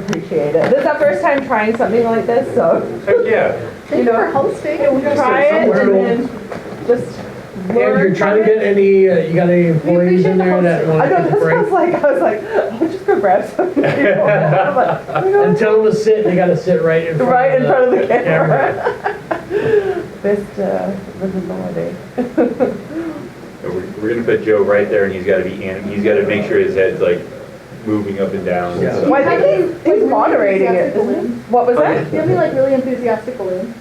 Appreciate it. This is our first time trying something like this, so Heck yeah. Thank you for hosting. we'll try it and then just And learn you're trying to from get it. any, you got any employees in there that want I to know, take a this break? was like, I was like, I'll just go grab some people. I'm like, oh my God. And tell them to sit, they gotta sit right in front Right in front of the camera. camera. Best visibility. We're gonna put Joe right there, and he's got to make sure his head's like moving up and down. Yeah. And stuff. Well, I think he's moderating it. What was that? You have me like really enthusiastic balloon.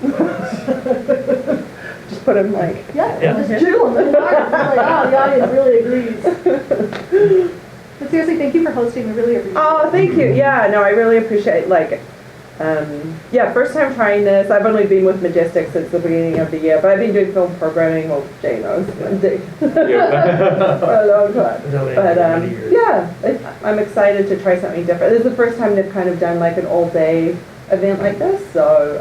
Just put him like, Yeah, Yeah. just jiggle them. Like, oh, the audience really agrees. But seriously, thank you for hosting. We really appreciate it. oh, thank you. Yeah, no, I really appreciate, like, yeah, first time trying this. I've only been with Majestic since the beginning of the year, but I've been doing film programming, well, Jay knows, for a long time. But, yeah, I'm excited to try something different. This is the first time they've kind of done like an all-day event like this, so,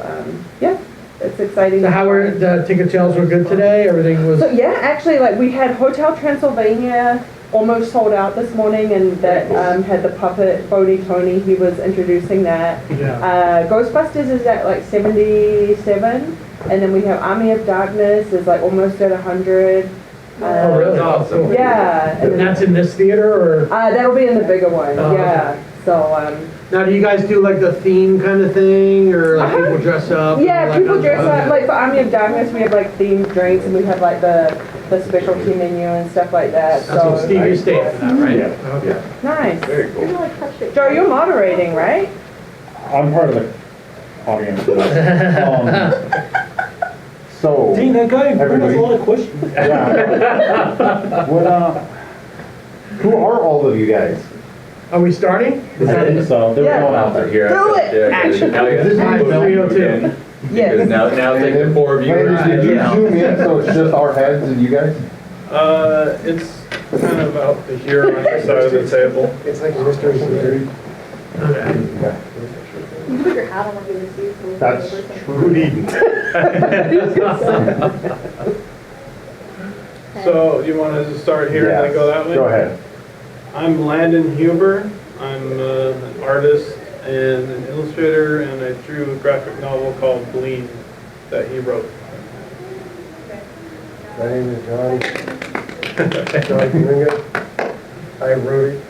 yeah, it's exciting. So how were, the ticket sales were good today? Everything was, So, yeah, actually, like, we had Hotel Transylvania almost sold out this morning, and that had the puppet Bodie Tony. He was introducing that. yeah. Ghostbusters is at like 77, and then we have Army of Darkness is like almost at 100. Oh, really? awesome. Yeah, and And then, that's in this theater, or? that'll be in the bigger one. Oh, yeah. okay. So Now, do you guys do like the theme kind of thing, or like people dress up? and all yeah, that people kind of dress stuff? up. Like for Army of Darkness, we have like themed drinks, and we have like the specialty menu and stuff like that. That's what Stevie's staying for that, right? Yeah. Okay. Nice. Very You're cool. gonna like touch it. Joe, you're moderating, right? I'm part of the audience. So, Dang, that guy has Everybody. a lot of questions. yeah. What, who are all of you guys? Are we starting? Is I that think so. There's Yeah. no one out there. Here, Do it. yeah, Action. Now you This is got my film. 302. Yes. Because now it's like the 4 of you. Landon, did you Yeah. zoom in so it's just our heads and you guys? It's kind of out here on the side of the table. It's like a mystery theory. Okay. Okay. You can put your hat on when you receive. So we'll That's go over true. So you want to start here and then go that way? Go ahead. I'm Landon Huber. I'm an artist and an illustrator, and I drew a graphic novel called Bleed that he wrote. My name is Jon Colunga. I wrote it.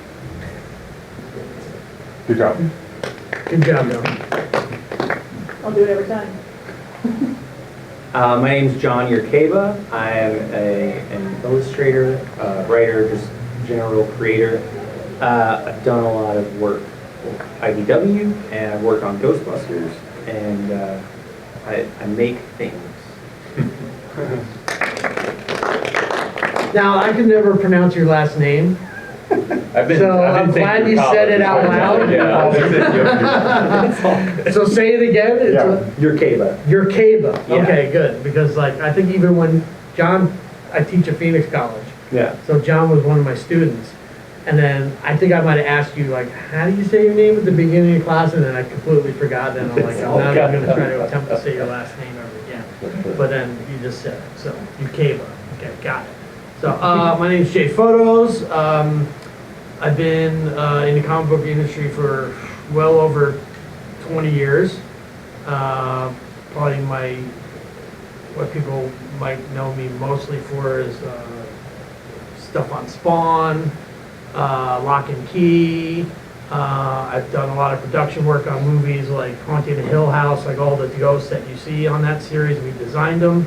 Good job. Good job, Joe. I'll do it every time. My name's Jon Yurcaba. I'm an illustrator, writer, just general creator. I've done a lot of work with IDW, and I've worked on Ghostbusters, and I make things. Now, I can never pronounce your last name. I've been, So, I've I'm been glad thinking you said it out college. loud. Yeah, I've been thinking So say it again. It's Yeah. Yurcaba. Yurcaba. Yeah. Okay, good. Because like, I think even when John, I teach at Phoenix College. Yeah. So John was one of my students. And then I think I might have asked you like, how do you say your name at the beginning of class? And then I completely forgot. Then I'm like, I'm not even gonna try to attempt to say your last name ever again. But then you just said it. So Yurcaba. Okay, got it. So my name's Jay Fotos. I've been in the comic book industry for well over 20 years. Probably what people might know me mostly for is stuff on Spawn, Lock and Key. I've done a lot of production work on movies like Haunting the Hill House, like all the ghosts that you see on that series, we designed them.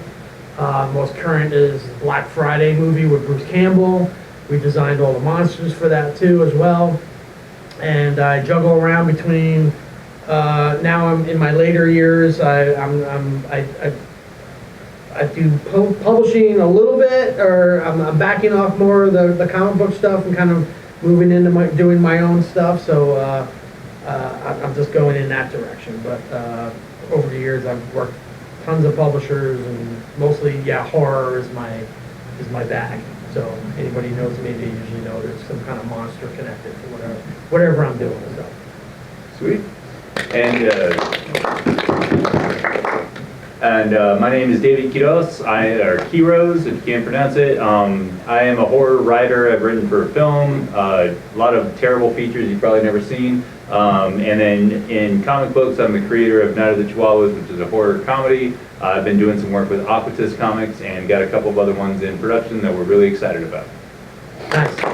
Most current is Black Friday movie with Bruce Campbell. We designed all the monsters for that too as well. And I juggle around between, now I'm in my later years, I do publishing a little bit, or I'm backing off more of the comic book stuff and kind of moving into doing my own stuff. So I'm just going in that direction. But over the years I've worked tons of publishers, and mostly, yeah, horror is my bag. So anybody who knows me, they usually know there's some kind of monster connected to whatever I'm doing. So. Sweet. And And my name is David Quiroz, or Quiroz, if you can't pronounce it. I am a horror writer. I've written for film, a lot of terrible features you've probably never seen. And then in comic books, I'm the creator of Night of the Chihuahuas, which is a horror comedy. I've been doing some work with Aquatus Comics and got a couple of other ones in production that we're really excited about. Nice.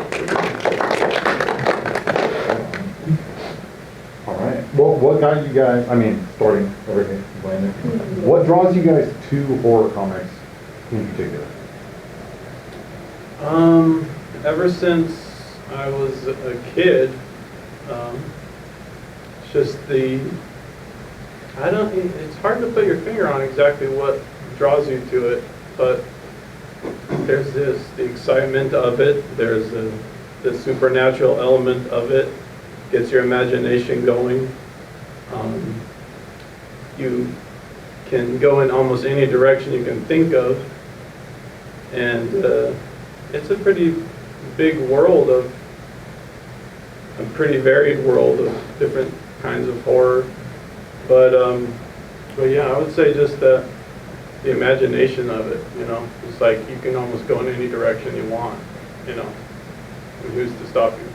All right. Well, what got you guys, I mean, starting everything, Landon, what draws you guys to horror comics in particular? Ever since I was a kid, just it's hard to put your finger on exactly what draws you to it, but there's the excitement of it, there's the supernatural element of it, gets your imagination going. You can go in almost any direction you can think of, and it's a pretty big world a pretty varied world of different kinds of horror. But yeah, I would say just the imagination of it, it's like you can almost go in any direction you want, and who's to stop you?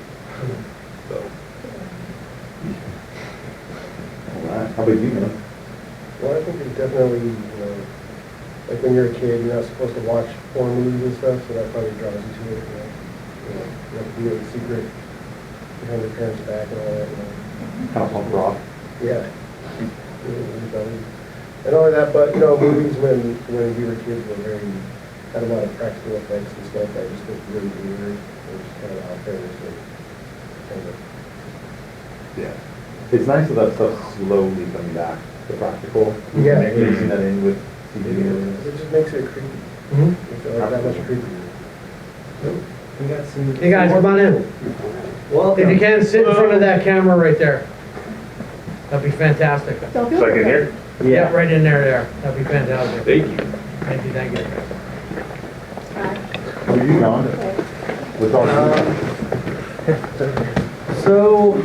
So. All right. How about you, man? Well, I think it's definitely, like when you're a kid, you're not supposed to watch horror movies and stuff, so that probably draws you to it. You have to do it in secret behind your parents' back and all that. Kind of punk rock. Yeah. And all of that, but movies when we were kids were had a lot of practical effects and stuff that just looked really weird. It was just kind of out there. So kind of, Yeah. It's nice that that stuff's slowly coming back, the practical. Yeah. Mixing that in with CG. it just makes it creepy. Mhm. Makes it like that much creepier. We got some. Hey guys, come on in. Welcome. If you can, sit in front of that camera right there. That'd be fantastic. Don't feel So I can prepared. hear? Yeah, right in there. That'd be fantastic. Thank you. Thank you, thank you. How are you, Jon? What's on So,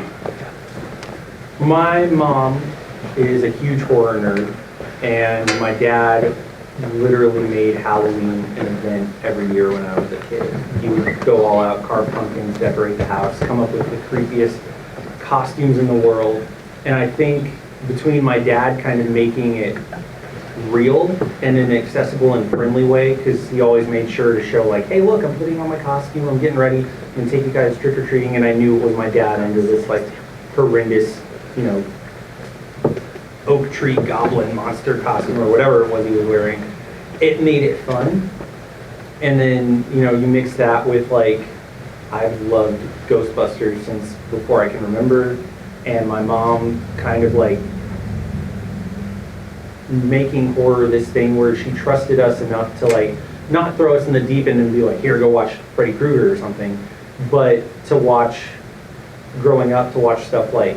my mom is a huge horror nerd, and my dad literally made Halloween an event every year when I was a kid. He would go all out, carve pumpkins, decorate the house, come up with the creepiest costumes in the world. And I think between my dad kind of making it real and in an accessible and friendly way, because he always made sure to show like, hey, look, I'm putting on my costume, I'm getting ready, I'm gonna take you guys trick-or-treating, and I knew it was my dad under this like horrendous, oak tree goblin monster costume or whatever it was he was wearing. It made it fun. And then, you mix that with like, I've loved Ghostbusters since before I can remember, and my mom kind of like making horror this thing where she trusted us enough to like not throw us in the deep end and be like, here, go watch Freddy Krueger or something, but to watch, growing up, to watch stuff like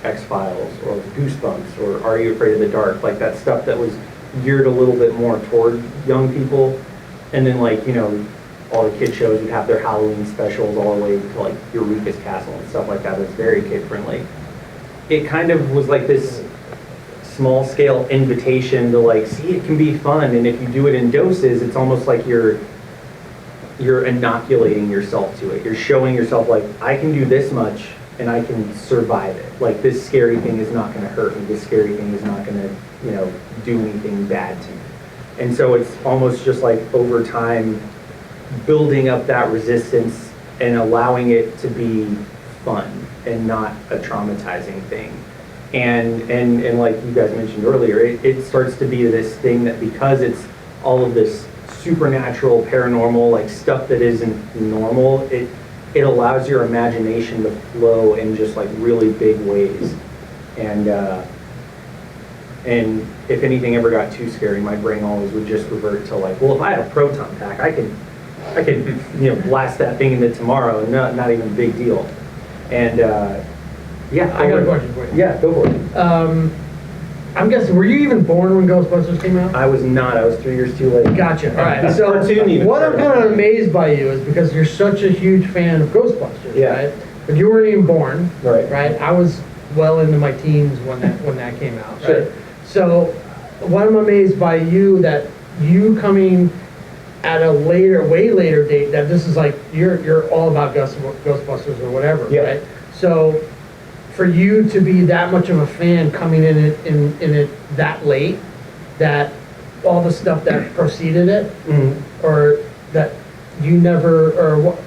X-Files or Goosebumps or Are You Afraid of the Dark, like that stuff that was geared a little bit more toward young people. And then like, all the kid shows would have their Halloween specials all the way to like Eureka's Castle and stuff like that. It was very kid friendly. It kind of was like this small scale invitation to like, see, it can be fun. And if you do it in doses, it's almost like you're inoculating yourself to it. You're showing yourself like, I can do this much and I can survive it. Like this scary thing is not going to hurt me. This scary thing is not going to, do anything bad to me. And so it's almost just like over time, building up that resistance and allowing it to be fun and not a traumatizing thing. And like you guys mentioned earlier, it starts to be this thing that because it's all of this supernatural, paranormal, like stuff that isn't normal, it allows your imagination to flow in just like really big ways. And if anything ever got too scary, my brain always would just revert to like, well, if I had a proton pack, I could blast that thing into tomorrow, and not even a big deal. And yeah, I got a question for you. Yeah, go for it. I'm guessing, were you even born when Ghostbusters came out? I was not. I was 3 years too late. Gotcha. All right. So Cartoon even what I'm started. kind of amazed by you is because you're such a huge fan of Ghostbusters, Yeah. right? But you weren't even born, Right. right? I was well into my teens when that came out, right? Sure. So what I'm amazed by you, that you coming at a later, way later date, that this is like, you're all about Ghostbusters or whatever, Yeah. right? So for you to be that much of a fan coming in it that late, that all the stuff that preceded it, or that you never, or what,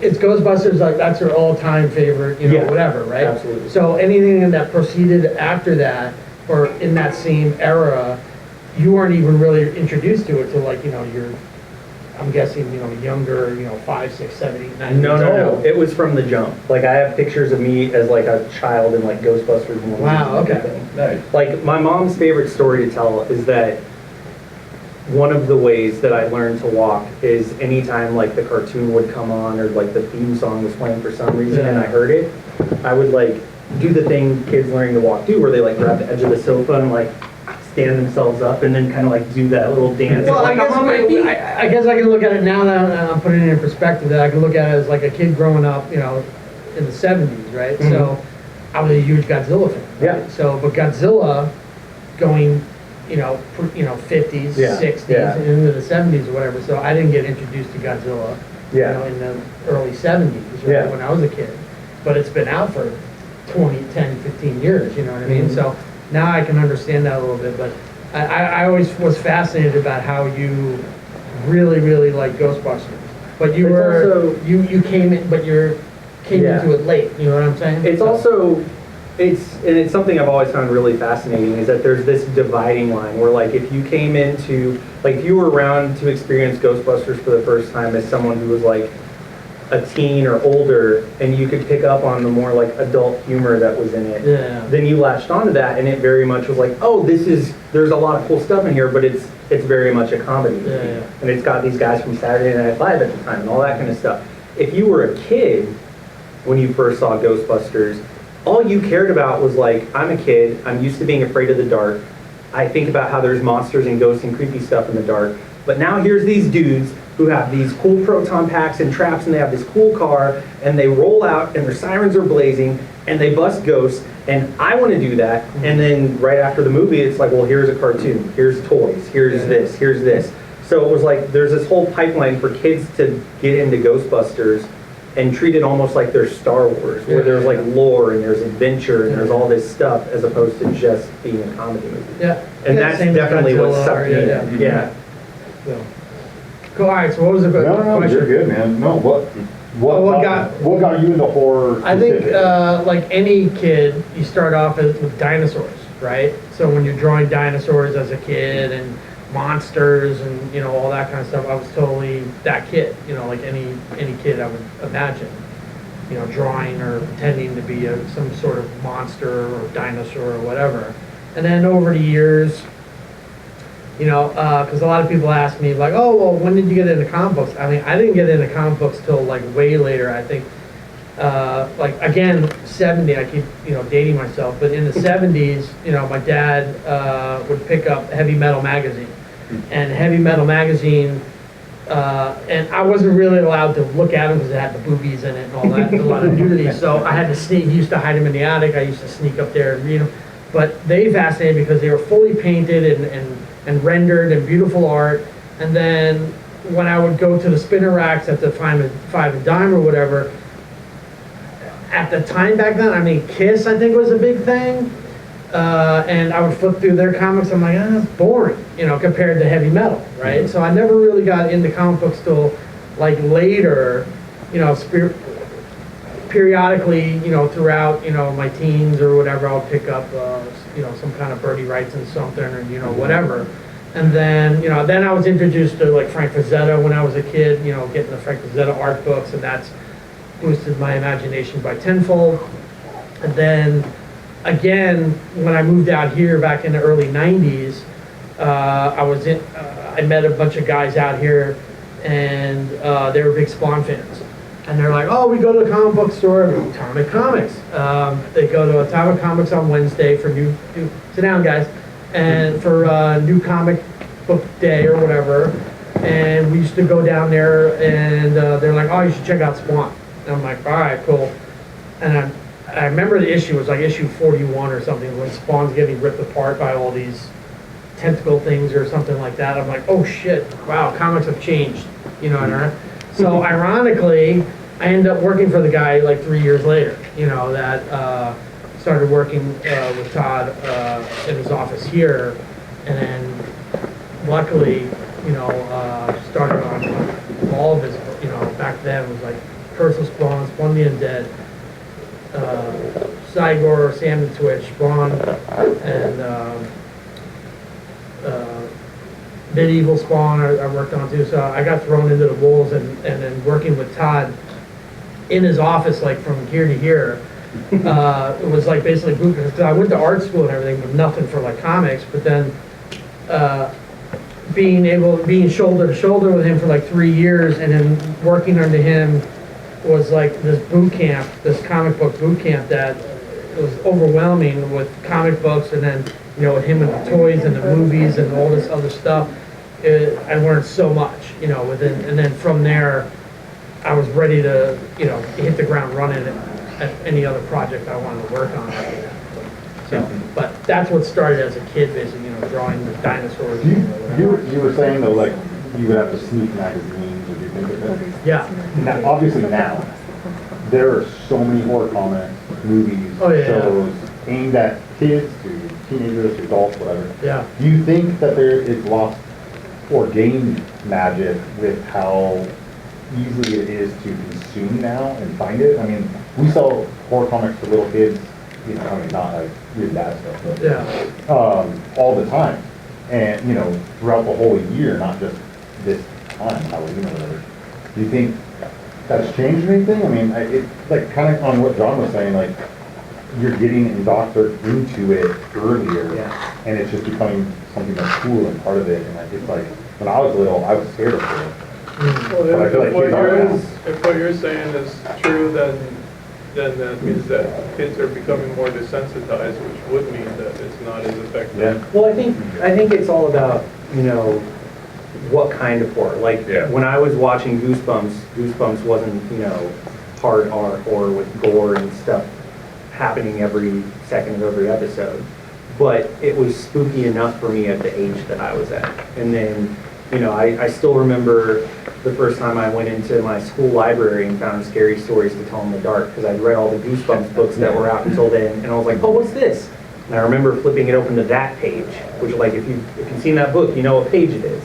it's Ghostbusters, like that's your all-time favorite, you know, Yeah, whatever, right? absolutely. So anything that proceeded after that, or in that same era, you weren't even really introduced to it till like, you know, you're, I'm guessing, you know, younger, you know, 5, 6, 7, 8, 9 No, years no, old. no. It was from the jump. Like, I have pictures of me as like a child in like Ghostbusters movies. Wow, and okay. everything. Nice. Like, my mom's favorite story to tell is that one of the ways that I learned to walk is anytime like the cartoon would come on or like the theme song was playing for some reason and I heard it, I would like do the thing kids learning to walk do, where they like grab the edge of the sofa and like stand themselves up and then kind of like do that little dance. Well, like, I'm on my feet. I guess I can look at it now that I'm putting it in perspective, that I can look at it as like a kid growing up, you know, in the 70s, right? So I was a huge Godzilla fan. Right? Yeah. So, but Godzilla going, you know, 50s, Yeah, 60s, yeah. and into the 70s or whatever. So I didn't get introduced to Godzilla, Yeah. you know, in the early 70s, right, Yeah. when I was a kid. But it's been out for 10, 15 years, you know what I mean? So now I can understand that a little bit, but I always was fascinated about how you really, really like Ghostbusters. But you It's were, also- you came in, but you came Yeah. into it late, you know what I'm saying? It's So- also, it's something I've always found really fascinating, is that there's this dividing line where like if you came into, like if you were around to experience Ghostbusters for the first time as someone who was like a teen or older, and you could pick up on the more like adult humor that was in it, Yeah. then you latched onto that and it very much was like, oh, there's a lot of cool stuff in here, but it's very much a comedy movie. Yeah, yeah. And it's got these guys from Saturday Night Live at the time and all that kind of stuff. If you were a kid when you first saw Ghostbusters, all you cared about was like, I'm a kid, I'm used to being afraid of the dark, I think about how there's monsters and ghosts and creepy stuff in the dark, but now here's these dudes who have these cool proton packs and traps, and they have this cool car, and they roll out and their sirens are blazing and they bust ghosts, and I want to do that. And then right after the movie it's like, well, here's a cartoon, here's toys, here's this, here's this. So it was like there's this whole pipeline for kids to get into Ghostbusters and treat it almost like there's Star Wars, where there's like lore and there's adventure and there's all this stuff, as opposed to just being a comedy movie. Yeah. And Yeah, that's same as definitely what Godzilla, sucked me yeah, in. yeah. Yeah. So. Cool, all right, so what was the No, question? you're good, man. No, what what got you into horror? I think, specifically? like any kid, you start off with dinosaurs, right? So when you're drawing dinosaurs as a kid and monsters and, you know, all that kind of stuff, I was totally that kid, you know, like any kid I would imagine, you know, drawing or pretending to be some sort of monster or dinosaur or whatever. And then over the years, you know, because a lot of people ask me like, oh, well, when did you get into comic books? I mean, I didn't get into comic books till like way later. I think, like again, 70. I keep, you know, dating myself, but in the 70s, you know, my dad would pick up Heavy Metal magazine, and Heavy Metal magazine. And I wasn't really allowed to look at them because it had the boobies in it and all that, a lot of nudity. So I had to sneak. He used to hide them in the attic. I used to sneak up there and read them. But they fascinated because they were fully painted and rendered and beautiful art. And then when I would go to the spinner racks at the five and dime or whatever, at the time back then, I mean, Kiss I think was a big thing. And I would flip through their comics. I'm like, that's boring, you know, compared to Heavy Metal, right? So I never really got into comic books till like later, you know, periodically, you know, throughout, you know, my teens or whatever, I'll pick up, you know, some kind of Birdie Writes and something, or, you know, whatever. And then, you know, then I was introduced to like Frank Frazetta when I was a kid, you know, getting the Frank Frazetta art books, and that's boosted my imagination by tenfold. And then again, when I moved out here back in the early 90s, I met a bunch of guys out here, and they were big Spawn fans. And they're like, oh, we go to the comic book store, Atomic Comics. They go to Atomic Comics on Wednesday for new sit down, guys, and for new comic book day or whatever. And we used to go down there, and they're like, oh, you should check out Spawn. And I'm like, all right, cool. And I remember the issue was like issue 41 or something, when Spawn's getting ripped apart by all these tentacle things or something like that, I'm like, oh shit, wow, comics have changed, you know, so ironically, I ended up working for the guy like 3 years later, you know, that started working with Todd in his office here, and then luckily, you know, started on all of his, you know, back then was like Curse of Spawn, Spawn the Undead, Cygor, Sam the Twitch, Spawn, and Medieval Spawn I worked on too, so I got thrown into the wolves, and then working with Todd in his office, like from here to here, it was like basically boot camp, 'cause I went to art school and everything, but nothing for like comics, but then being shoulder to shoulder with him for like 3 years, and then working under him was like this boot camp, this comic book boot camp that was overwhelming with comic books, and then, you know, with him and the toys and the movies and all this other stuff. I learned so much, you know, and then from there, I was ready to, you know, hit the ground running at any other project I wanted to work on after that. So, but that's what started as a kid, basically, you know, drawing the dinosaurs. You were saying though, like, you would have to sneak magazines or do things like that. Yeah. Now, obviously now, there are so many horror comics, movies, Oh, yeah. shows aimed at kids, to teenagers, to adults, whatever. Yeah. Do you think that there is lost or gained magic with how easily it is to consume now and find it? I mean, we sell horror comics for little kids, you know, I mean, not like really bad stuff, but Yeah. all the time. And, you know, throughout the whole year, not just this time, Halloween or whatever. Do you think that's changed anything? I mean, it's like kind of on what John was saying, like, you're getting indoctrinated into it earlier, Yeah. and it's just becoming something that's cool and part of it. And it's like, when I was little, I was scared of it. Well, But I feel like if what kids are now. if what you're saying is true, then that means that kids are becoming more desensitized, which would mean that it's not as effective. Yeah. Well, I think it's all about, you know, what kind of horror. Like, Yeah. when I was watching Goosebumps wasn't, you know, hard art or with gore and stuff happening every second of every episode. But it was spooky enough for me at the age that I was at. And then, you know, I still remember the first time I went into my school library and found scary stories to tell in the dark, because I'd read all the Goosebumps books that were out until then, and I was like, oh, what's this? And I remember flipping it open to that page, which, like, if you've seen that book, you know what page it is.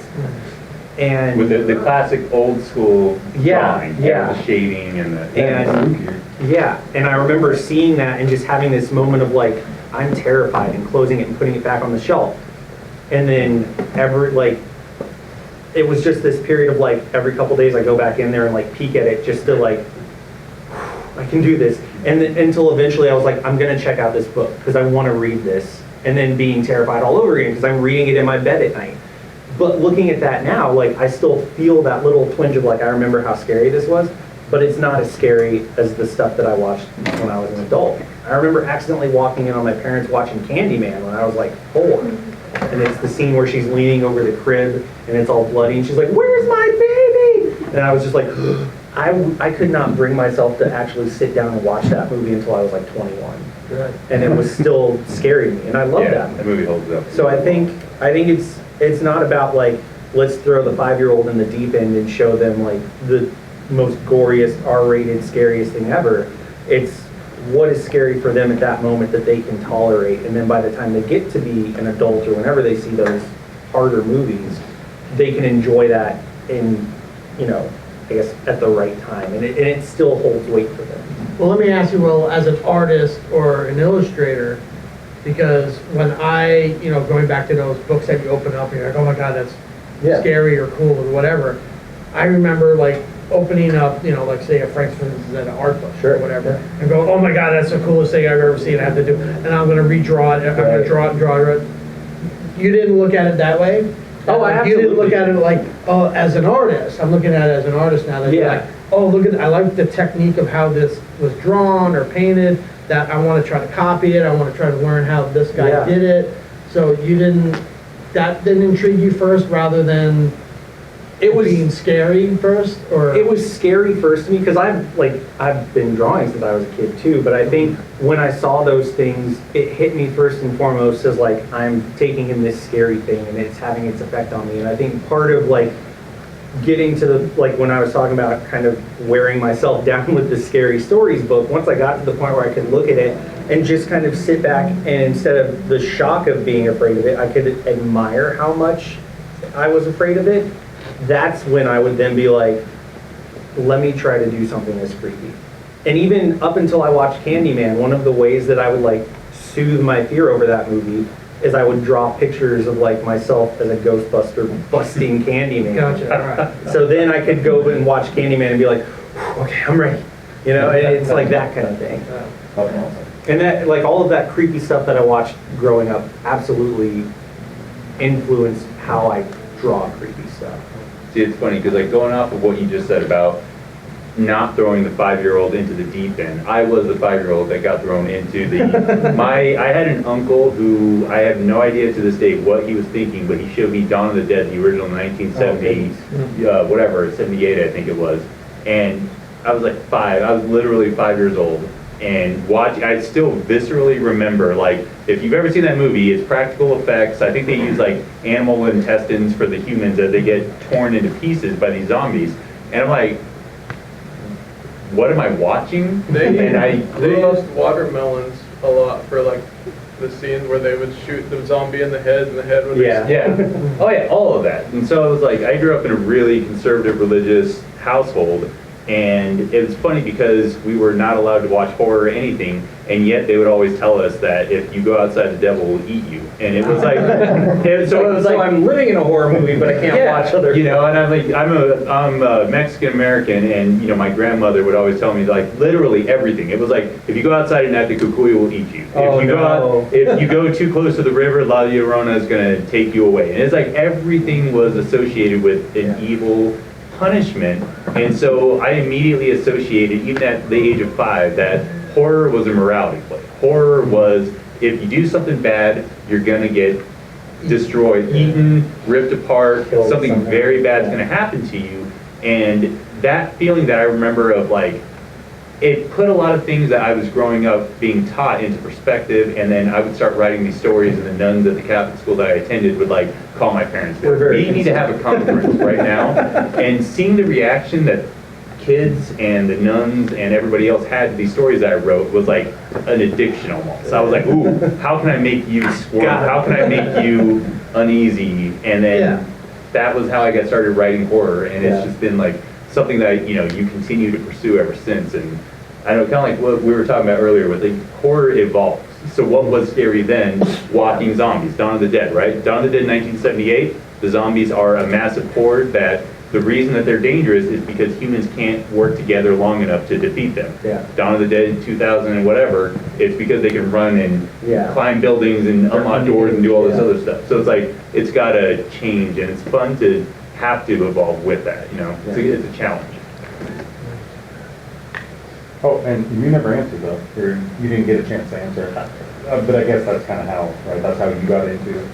And With the classic old school Yeah, drawing, yeah. the shading and the. And yeah, and I remember seeing that and just having this moment of like, I'm terrified, and closing it and putting it back on the shelf. And then it was just this period of like, every couple days I go back in there and like peek at it just to like, I can do this. And then, until eventually I was like, I'm gonna check out this book because I want to read this. And then being terrified all over again because I'm reading it in my bed at night. But looking at that now, like, I still feel that little twinge of like, I remember how scary this was, but it's not as scary as the stuff that I watched when I was an adult. I remember accidentally walking in on my parents watching Candyman when I was like 4. And it's the scene where she's leaning over the crib and it's all bloody and she's like, where's my baby? And I was just like, I could not bring myself to actually sit down and watch that movie until I was like 21. And it was still scaring me, and I love that. The movie holds up. So I think it's not about like, let's throw the 5-year-old in the deep end and show them like the most goriest, R-rated, scariest thing ever. It's what is scary for them at that moment that they can tolerate, and then by the time they get to be an adult or whenever they see those harder movies, they can enjoy that in, you know, I guess at the right time, and it still holds weight for them. Well, let me ask you, well, as an artist or an illustrator, because when I, you know, going back to those books that you open up and you're like, oh my God, that's scary or cool or whatever, I remember like opening up, you know, like say a Frank Fernandez at an art book or whatever, and go, oh my God, that's the coolest thing I've ever seen, I have to do, and I'm going to redraw it, I'm going to draw it. You didn't look at it that way? Oh, I You didn't absolutely look at it like, oh, as an artist. I'm looking at it as an artist now. That you're like, oh, look at, I like the technique of how this was drawn or painted, that I want to try to copy it. I want to try to learn how this guy did it. So that didn't intrigue you first rather than It was being scary first, or? It was scary first to me because I've been drawing since I was a kid too, but I think when I saw those things, it hit me first and foremost as like I'm taking in this scary thing and it's having its effect on me. And I think part of like getting to the, like when I was talking about kind of wearing myself down with the scary stories book, once I got to the point where I could look at it and just kind of sit back and instead of the shock of being afraid of it, I could admire how much I was afraid of it. That's when I would then be like, let me try to do something that's creepy. And even up until I watched Candyman, one of the ways that I would like soothe my fear over that movie is I would draw pictures of like myself as a Ghostbuster busting Candyman. Gotcha, all right. So then I could go and watch Candyman and be like, okay, I'm ready. You know, and it's like that kind of thing. And that, like all of that creepy stuff that I watched growing up absolutely influenced how I draw creepy stuff. See, it's funny because like going off of what you just said about not throwing the 5-year-old into the deep end, I was the 5-year-old that got thrown into the. I had an uncle who I have no idea to this day what he was thinking, but he showed me Dawn of the Dead, the original 1970, whatever, 78 I think it was, and I was like 5. I was literally 5 years old. And watch, I still viscerally remember, like, if you've ever seen that movie, it's practical effects. I think they use, like, animal intestines for the humans as they get torn into pieces by these zombies. And I'm like, what am I watching? They grew up- used watermelons a lot for, like, the scenes where they would shoot the zombie in the head and the head would Yeah. Yeah. Oh, yeah, all of that. And so I was like, I grew up in a really conservative religious household. And it was funny because we were not allowed to watch horror or anything, and yet they would always tell us that if you go outside, the devil will eat you. And it was like, so I'm living in a horror movie, but I can't watch other. You know, and I'm like, I'm a Mexican American, and you know, my grandmother would always tell me like literally everything. It was like, if you go outside at night, the cucuy will eat you. If you go too close to the river, La Llorona is going to take you away. And it's like everything was associated with an evil punishment, and so I immediately associated, even at the age of 5, that horror was a morality play. Horror was, if you do something bad, you're gonna get destroyed, eaten, ripped apart, Killed something somehow. very bad's gonna happen to you. And that feeling that I remember of like, it put a lot of things that I was growing up being taught into perspective, and then I would start writing these stories, and the nuns at the Catholic school that I attended would like call my parents. We're very We need to have a conference right now. And seeing the reaction that kids and the nuns and everybody else had to these stories that I wrote was like an addiction almost. I was like, ooh, how can I make you squirm? How can I make you uneasy? And then that was how I got started writing horror, and it's just been like something that, you know, you continue to pursue ever since. And I know, kind of like what we were talking about earlier with like horror evolves. So what was scary then? Walking zombies, Dawn of the Dead, right? Dawn of the Dead 1978, the zombies are a massive horde that the reason that they're dangerous is because humans can't work together long enough to defeat them. Yeah. Dawn of the Dead 2000 and whatever, it's because they can run and climb buildings and unlock doors and do all this other stuff. So it's like, it's got to change, and it's fun to have to evolve with that, you know? It's a challenge. Oh, and you never answered though, or you didn't get a chance to answer. But I guess that's kind of how, right, that's how you got into it.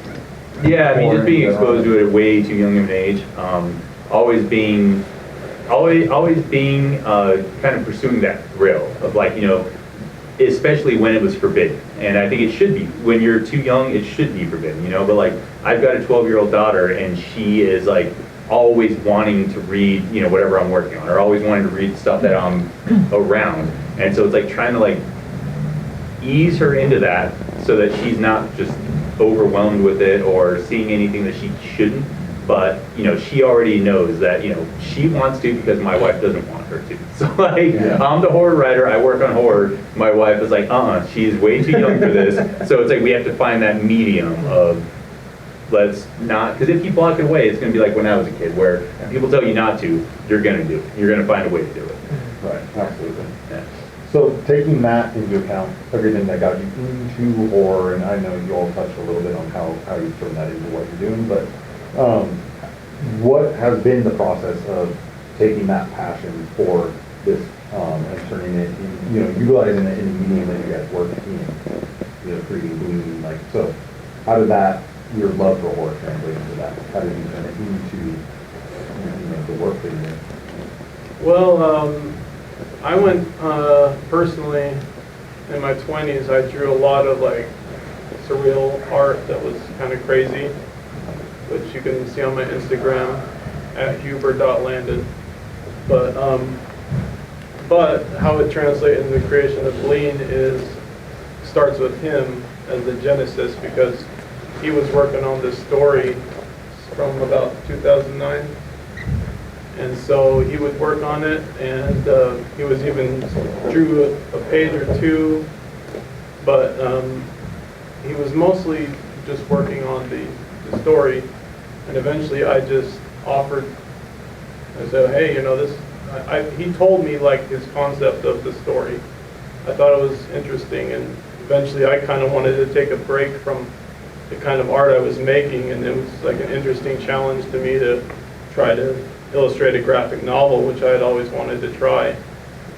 Yeah, I mean, just being exposed to it at way too young of an age, always being kind of pursuing that thrill of like, you know, especially when it was forbidden. And I think it should be, when you're too young, it should be forbidden, you know, but like, I've got a 12-year-old daughter, and she is like always wanting to read, you know, whatever I'm working on, or always wanting to read stuff that I'm around. And so it's like trying to like ease her into that so that she's not just overwhelmed with it or seeing anything that she shouldn't. But, you know, she already knows that, you know, she wants to because my wife doesn't want her to. So, like, I'm the horror writer, I work on horror. My wife is like, she's way too young for this. So it's like we have to find that medium of, let's not, because if you block it away, it's going to be like when I was a kid, where people tell you not to, you're going to do it. You're going to find a way to do it. Right, absolutely. Yeah. So taking that into account, everything that got you into horror, and I know you all touched a little bit on how you turn that into what you're doing, but what has been the process of taking that passion for this and turning it in, you know, utilizing it in the medium that you guys work in, you know, creating gleaming, like, so how did that, your love for horror translate into that? How did you turn it into, you know, of the work that you do? Well, I went, personally, in my 20s, I drew a lot of like surreal art that was kind of crazy, which you can see on my Instagram at huber.landon. But how it translated into the creation of Lean starts with him as the genesis, because he was working on this story from about 2009. And so he would work on it, and he was even drew a page or two, but he was mostly just working on the story. And eventually I just offered, I said, hey, you know, he told me like his concept of the story. I thought it was interesting, and eventually I kind of wanted to take a break from the kind of art I was making, and it was like an interesting challenge to me to try to illustrate a graphic novel, which I had always wanted to try.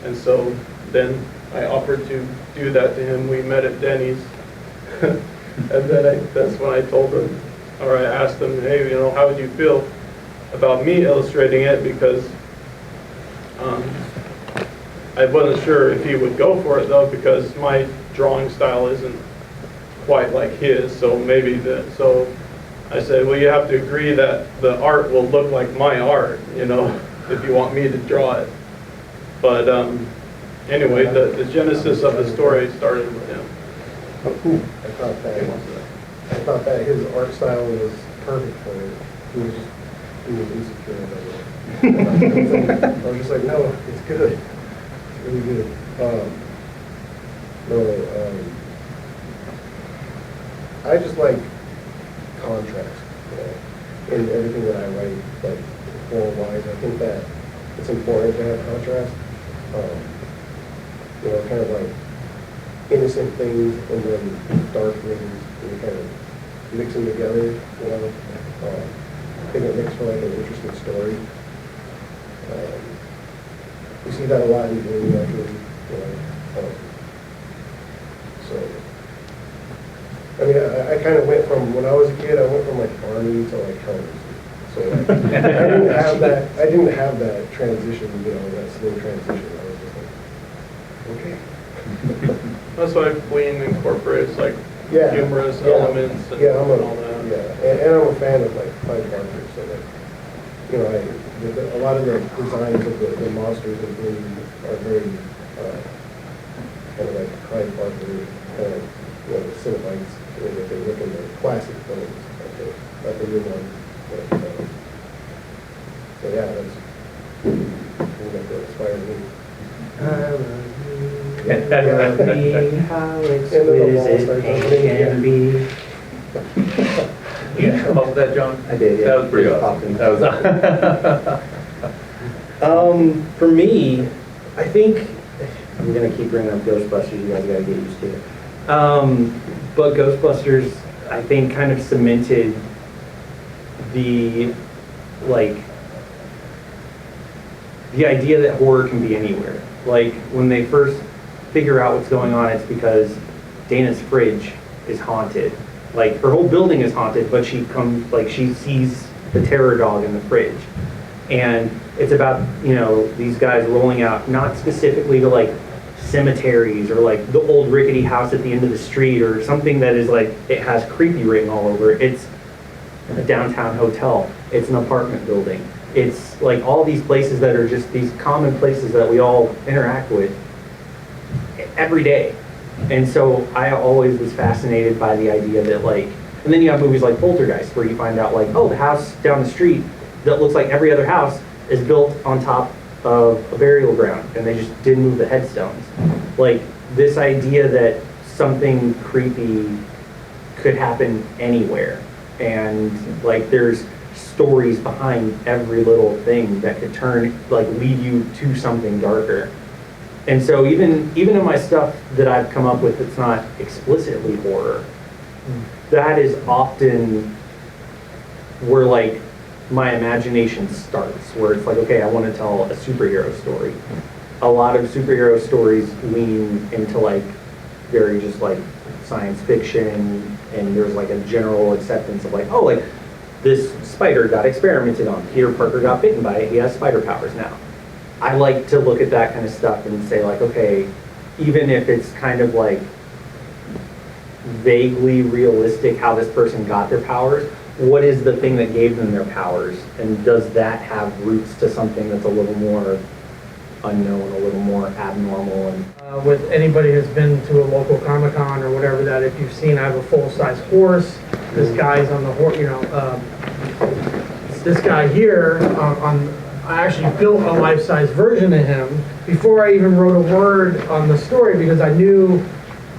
And so then I offered to do that to him. We met at Denny's. And then that's when I told him, or I asked him, hey, you know, how would you feel about me illustrating it? Because I wasn't sure if he would go for it though, because my drawing style isn't quite like his. So so I said, well, you have to agree that the art will look like my art, you know, if you want me to draw it. But anyway, the genesis of the story started with him. Oh, cool. I thought that his art style was perfect for it. He was insecure about it. I was just like, no, it's good. It's really good. I just like contrast, you know, in everything that I write, like form-wise. I think that it's important to have contrast. You know, kind of like innocent things and then dark things, and you kind of mix them together, you know. I think it makes for like an interesting story. You see that a lot in gaming, actually, you know. So, I mean, I kind of went from, when I was a kid, I went from like Barney to like Helmers. So like, I didn't have that transition, you know, that slow transition. I was just like, okay. That's why Lean incorporates like humorous elements and all that. Yeah, and I'm a fan of like Clive Barker, so like, you know, a lot of the designs of the monsters in Lean are very kind of like Clive Barker, kind of, you know, the Cenobites, if they look in the classic films, like the new one. So yeah, that's what inspired me. I love you, how exquisite pain can be. You gonna come up with that, John? I did, yeah. That was pretty Just awesome. popped in. For me, I think, I'm gonna keep bringing up Ghostbusters, you guys gotta get used to it. But Ghostbusters, I think, kind of cemented the idea that horror can be anywhere. Like, when they first figure out what's going on, it's because Dana's fridge is haunted. Like, her whole building is haunted, but she sees the terror dog in the fridge. And it's about, you know, these guys rolling out, not specifically to like cemeteries or like the old rickety house at the end of the street or something that is like, it has creepy written all over it. It's a downtown hotel. It's an apartment building. It's like all these places that are just these common places that we all interact with every day. And so I always was fascinated by the idea that like, and then you have movies like Poltergeist where you find out like, oh, the house down the street that looks like every other house is built on top of a burial ground and they just didn't move the headstones. Like this idea that something creepy could happen anywhere. And like there's stories behind every little thing that could lead you to something darker. And so even in my stuff that I've come up with that's not explicitly horror, that is often where like my imagination starts, where it's like, okay, I want to tell a superhero story. A lot of superhero stories lean into like very just like science fiction, and there's like a general acceptance of like, oh, like this spider got experimented on. Peter Parker got bitten by it. He has spider powers now. I like to look at that kind of stuff and say like, okay, even if it's kind of like vaguely realistic how this person got their powers, what is the thing that gave them their powers? And does that have roots to something that's a little more unknown, a little more abnormal? And with anybody who's been to a local Comic-Con or whatever, that if you've seen, I have a full-size horse. This guy's on the horse, this guy here, I actually built a life-size version of him before I even wrote a word on the story, because I knew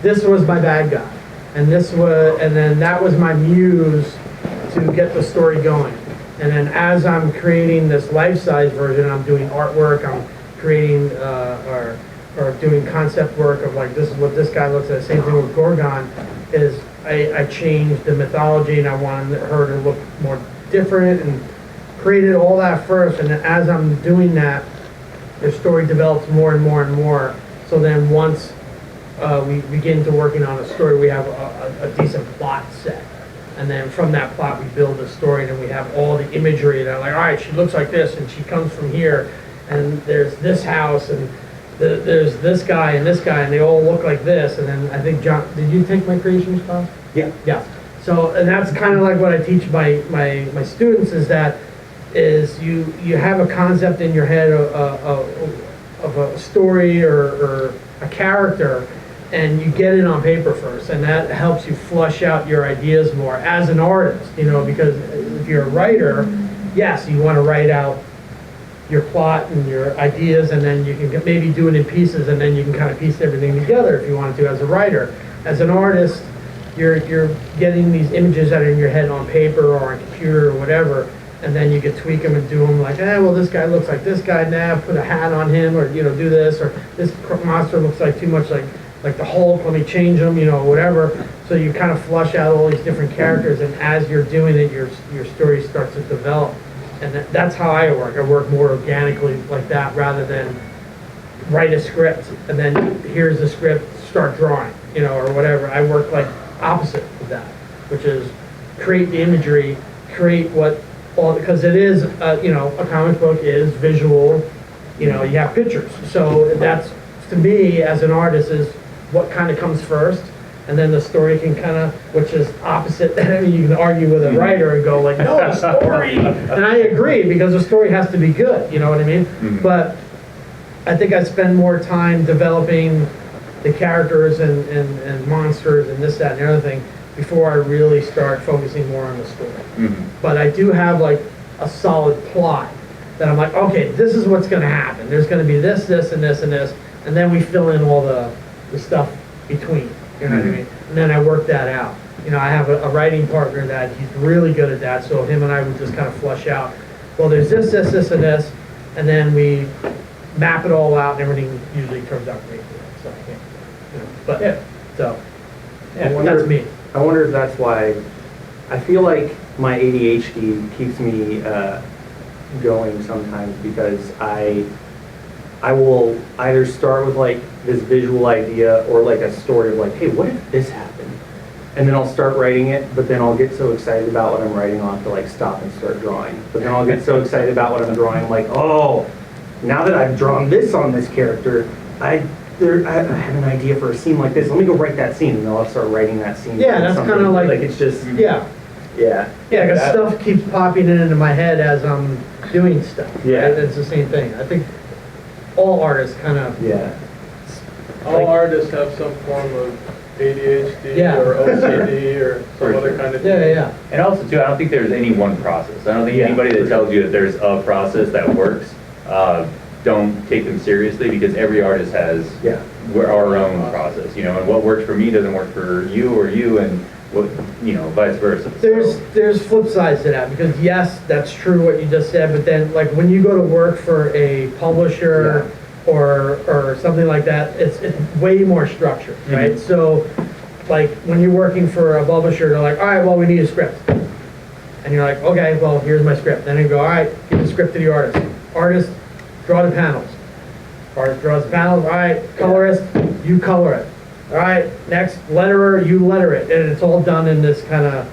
this was my bad guy. And then that was my muse to get the story going. And then as I'm creating this life-size version, I'm doing artwork, I'm creating or doing concept work of like, this is what this guy looks at. Same thing with Gorgon, is I changed the mythology and I wanted her to look more different and created all that first. And then as I'm doing that, the story develops more and more and more. So then once we begin to working on a story, we have a decent plot set. And then from that plot, we build a story, and we have all the imagery that, like, all right, she looks like this, and she comes from here, and there's this house, and there's this guy, and they all look like this. And then I think, John, did you take my creations class? yeah. Yeah. So, and that's kind of like what I teach my students, is you have a concept in your head of a story or a character, and you get it on paper first, and that helps you flush out your ideas more as an artist, because if you're a writer, yes, you want to write out your plot and your ideas, and then you can maybe do it in pieces, and then you can kind of piece everything together if you want to as a writer. As an artist, you're getting these images that are in your head on paper or on a computer or whatever, and then you can tweak them and do them like, well, this guy looks like this guy now, put a hat on him, or, do this, or this monster looks like too much like the Hulk, let me change them, whatever. So you kind of flush out all these different characters, and as you're doing it, your story starts to develop. And that's how I work. I work more organically like that, rather than write a script, and then here's the script, start drawing, or whatever. I work like opposite of that, which is create the imagery, create because it is, a comic book is visual, you have pictures. So that's, to me, as an artist, is what kind of comes first, and then the story can kind of, which is opposite. I mean, you can argue with a writer and go like, no, the story, and I agree, because the story has to be good, you know what I mean? Mm-hmm. But I think I spend more time developing the characters and monsters and this, that, and the other thing before I really start focusing more on the story. Mm-hmm. But I do have like a solid plot that I'm like, okay, this is what's going to happen. There's going to be this, this, and this, and this, and then we fill in all the stuff between. You know what I mean? And then I work that out. I have a writing partner that he's really good at that, so him and I would just kind of flush out, well, there's this, this, this, and this, and then we map it all out, and everything usually turns out great. So, but, yeah, so, yeah, that's me. I wonder if that's why, I feel like my ADHD keeps me going sometimes, because I will either start with like this visual idea or like a story of like, hey, what if this happened? And then I'll start writing it, but then I'll get so excited about what I'm writing, I'll have to like stop and start drawing. But then I'll get so excited about what I'm drawing, I'm like, oh, now that I've drawn this on this character, I have an idea for a scene like this. Let me go write that scene, and then I'll start writing that scene. Yeah, that's kind of like it's just, yeah. Yeah. Yeah, because stuff keeps popping into my head as I'm doing stuff. Yeah. Right? It's the same thing. I think all artists kind of. Yeah. All artists have some form of ADHD Yeah. or OCD or some other kind of thing. Yeah. And also, too, I don't think there's any one process. I don't think anybody that tells you that there's a process that works, don't take them seriously, because every artist has our own process, and what works for me doesn't work for you or you, and what, vice versa. There's flip sides to that, because yes, that's true what you just said, but then like when you go to work for a publisher or something like that, it's way more structured, right? Mm-hmm. So like when you're working for a publisher, they're like, all right, well, we need a script. And you're like, okay, well, here's my script. Then you go, all right, give the script to the artist. Artist, draw the panels. Artist draws the panels. All right, colorist, you color it. All right, next, letterer, you letter it. And it's all done in this kind of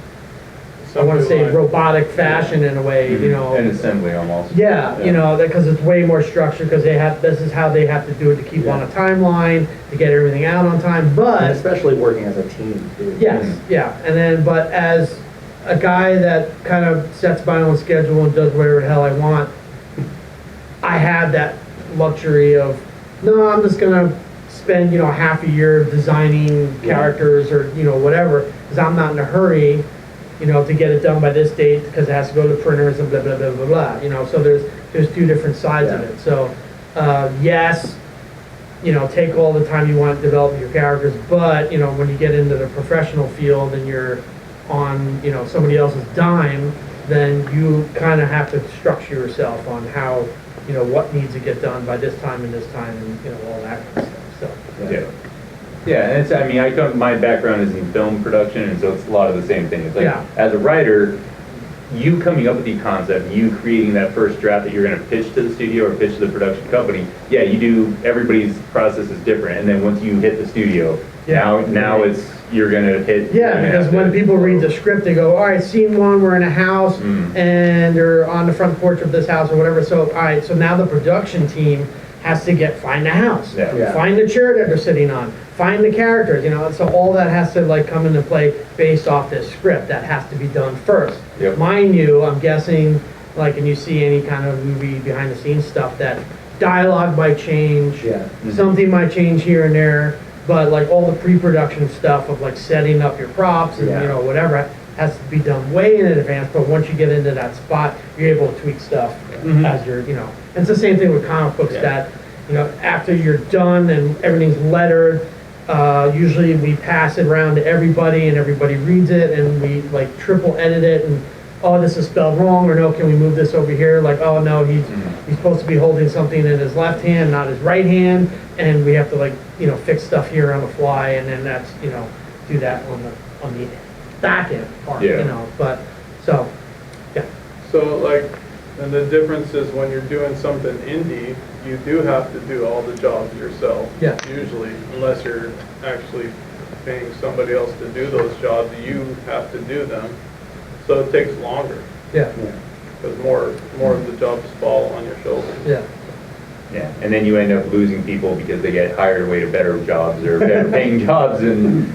I want to say Assembly line. robotic fashion in a way, you know. An assembly almost. Yeah, you know, because it's way more structured, because this is how they have to do it to keep on a timeline, to get everything out on time, And but, especially working as a team, too. yes, yeah, and then, but as a guy that kind of sets my own schedule and does whatever the hell I want, I have that luxury of, no, I'm just gonna spend, you know, half a year designing characters or, you know, whatever, because I'm not in a hurry, you know, to get it done by this date, because it has to go to printers and blah, blah, blah, blah, blah, you know, so there's two different sides of it. So, yes, you know, take all the time you want to develop your characters, but, you know, when you get into the professional field and you're on, you know, somebody else's dime, then you kind of have to structure yourself on how, you know, what needs to get done by this time and this time, and, you know, all that kind of stuff, so. Yeah. Yeah, and it's, I mean, my background is in film production, and so it's a lot of the same thing. It's like, Yeah. as a writer, you coming up with the concept, you creating that first draft that you're gonna pitch to the studio or pitch to the production company, yeah, you do, everybody's process is different, and then once you hit the studio, Yeah. now it's, you're gonna hit. Yeah, you're gonna because have when to- people read the script, they go, all right, scene one, we're in a house, and they're on the front porch of this house or whatever, so, all right, so now the production team has to find the house, Yeah. find the chair that they're sitting on, find the characters, you know, so all that has to like come into play based off this script, that has to be done first. Yep. Mind you, I'm guessing, like, and you see any kind of movie behind the scenes stuff, that dialogue might change, Yeah. something might change here and there, but like all the pre-production stuff of like setting up your props and, Yeah. you know, whatever, has to be done way in advance, but once you get into that spot, you're able to tweak stuff as you're, you know. And it's the same thing with comic books, Yeah. that, you know, after you're done and everything's lettered, usually we pass it around to everybody and everybody reads it, and we like triple edit it, and, oh, this is spelled wrong, or no, can we move this over here? Like, oh, no, he's supposed to be holding something in his left hand, not his right hand, and we have to, like, you know, fix stuff here on the fly, and then that's, you know, do that on the back end part, Yeah. you know, but, so, yeah. So like, and the difference is when you're doing something indie, you do have to do all the jobs yourself. Yeah. Usually, unless you're actually paying somebody else to do those jobs, you have to do them. So it takes longer, Yeah, because more of the jobs fall on your shoulders. yeah. Yeah, and then you end up losing people because they get hired away to better jobs or better paying jobs, and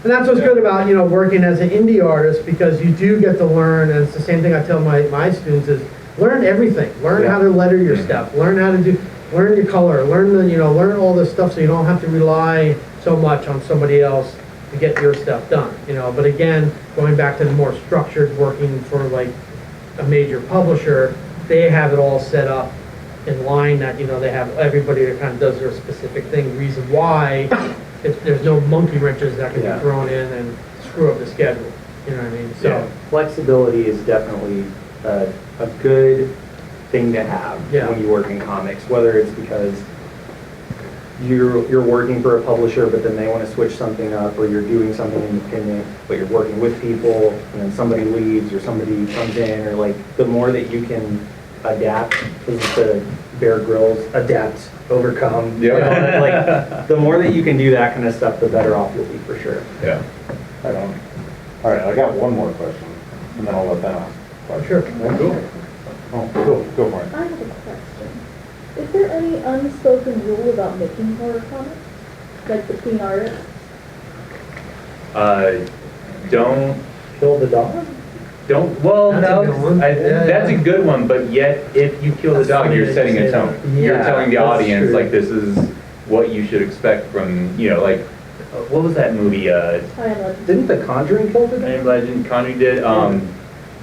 And that's what's good about, you know, working as an indie artist, because you do get to learn, and it's the same thing I tell my students is, learn everything. Learn how to letter your stuff, learn how to learn your color, learn all this stuff, so you don't have to rely so much on somebody else to get your stuff done, you know. But again, going back to the more structured working for like a major publisher, they have it all set up in line, that, you know, they have everybody that kind of does their specific thing, reason why there's no monkey wrenches that can Yeah. be thrown in and screw up the schedule, you know what I mean? So, Yeah. Flexibility is definitely a good thing to have Yeah. when you work in comics, whether it's because you're working for a publisher, but then they want to switch something up, or you're doing something independent, but you're working with people, and then somebody leaves or somebody comes in, or like, the more that you can adapt, this is the Bear Grylls, adapt, overcome. Yeah. You know, like, the more that you can do that kind of stuff, the better off you'll be for sure. yeah. Right on. All right, I got one more question, and then I'll let them ask. sure. Cool. Oh, go for it. I have a question. Is there any unspoken rule about making horror comics? Like between artists? Don't Kill the dog? well, That's a no, good one. Yeah, that's yeah. a good one, but yet, if you kill the That's dog, funny you're that setting you a say tone. that. You're Yeah, telling the that's audience, true. like, this is what you should expect from, you know, like, what was that movie, I am like, Didn't The Conjuring kill the I dog? Am Legend, Conjuring did,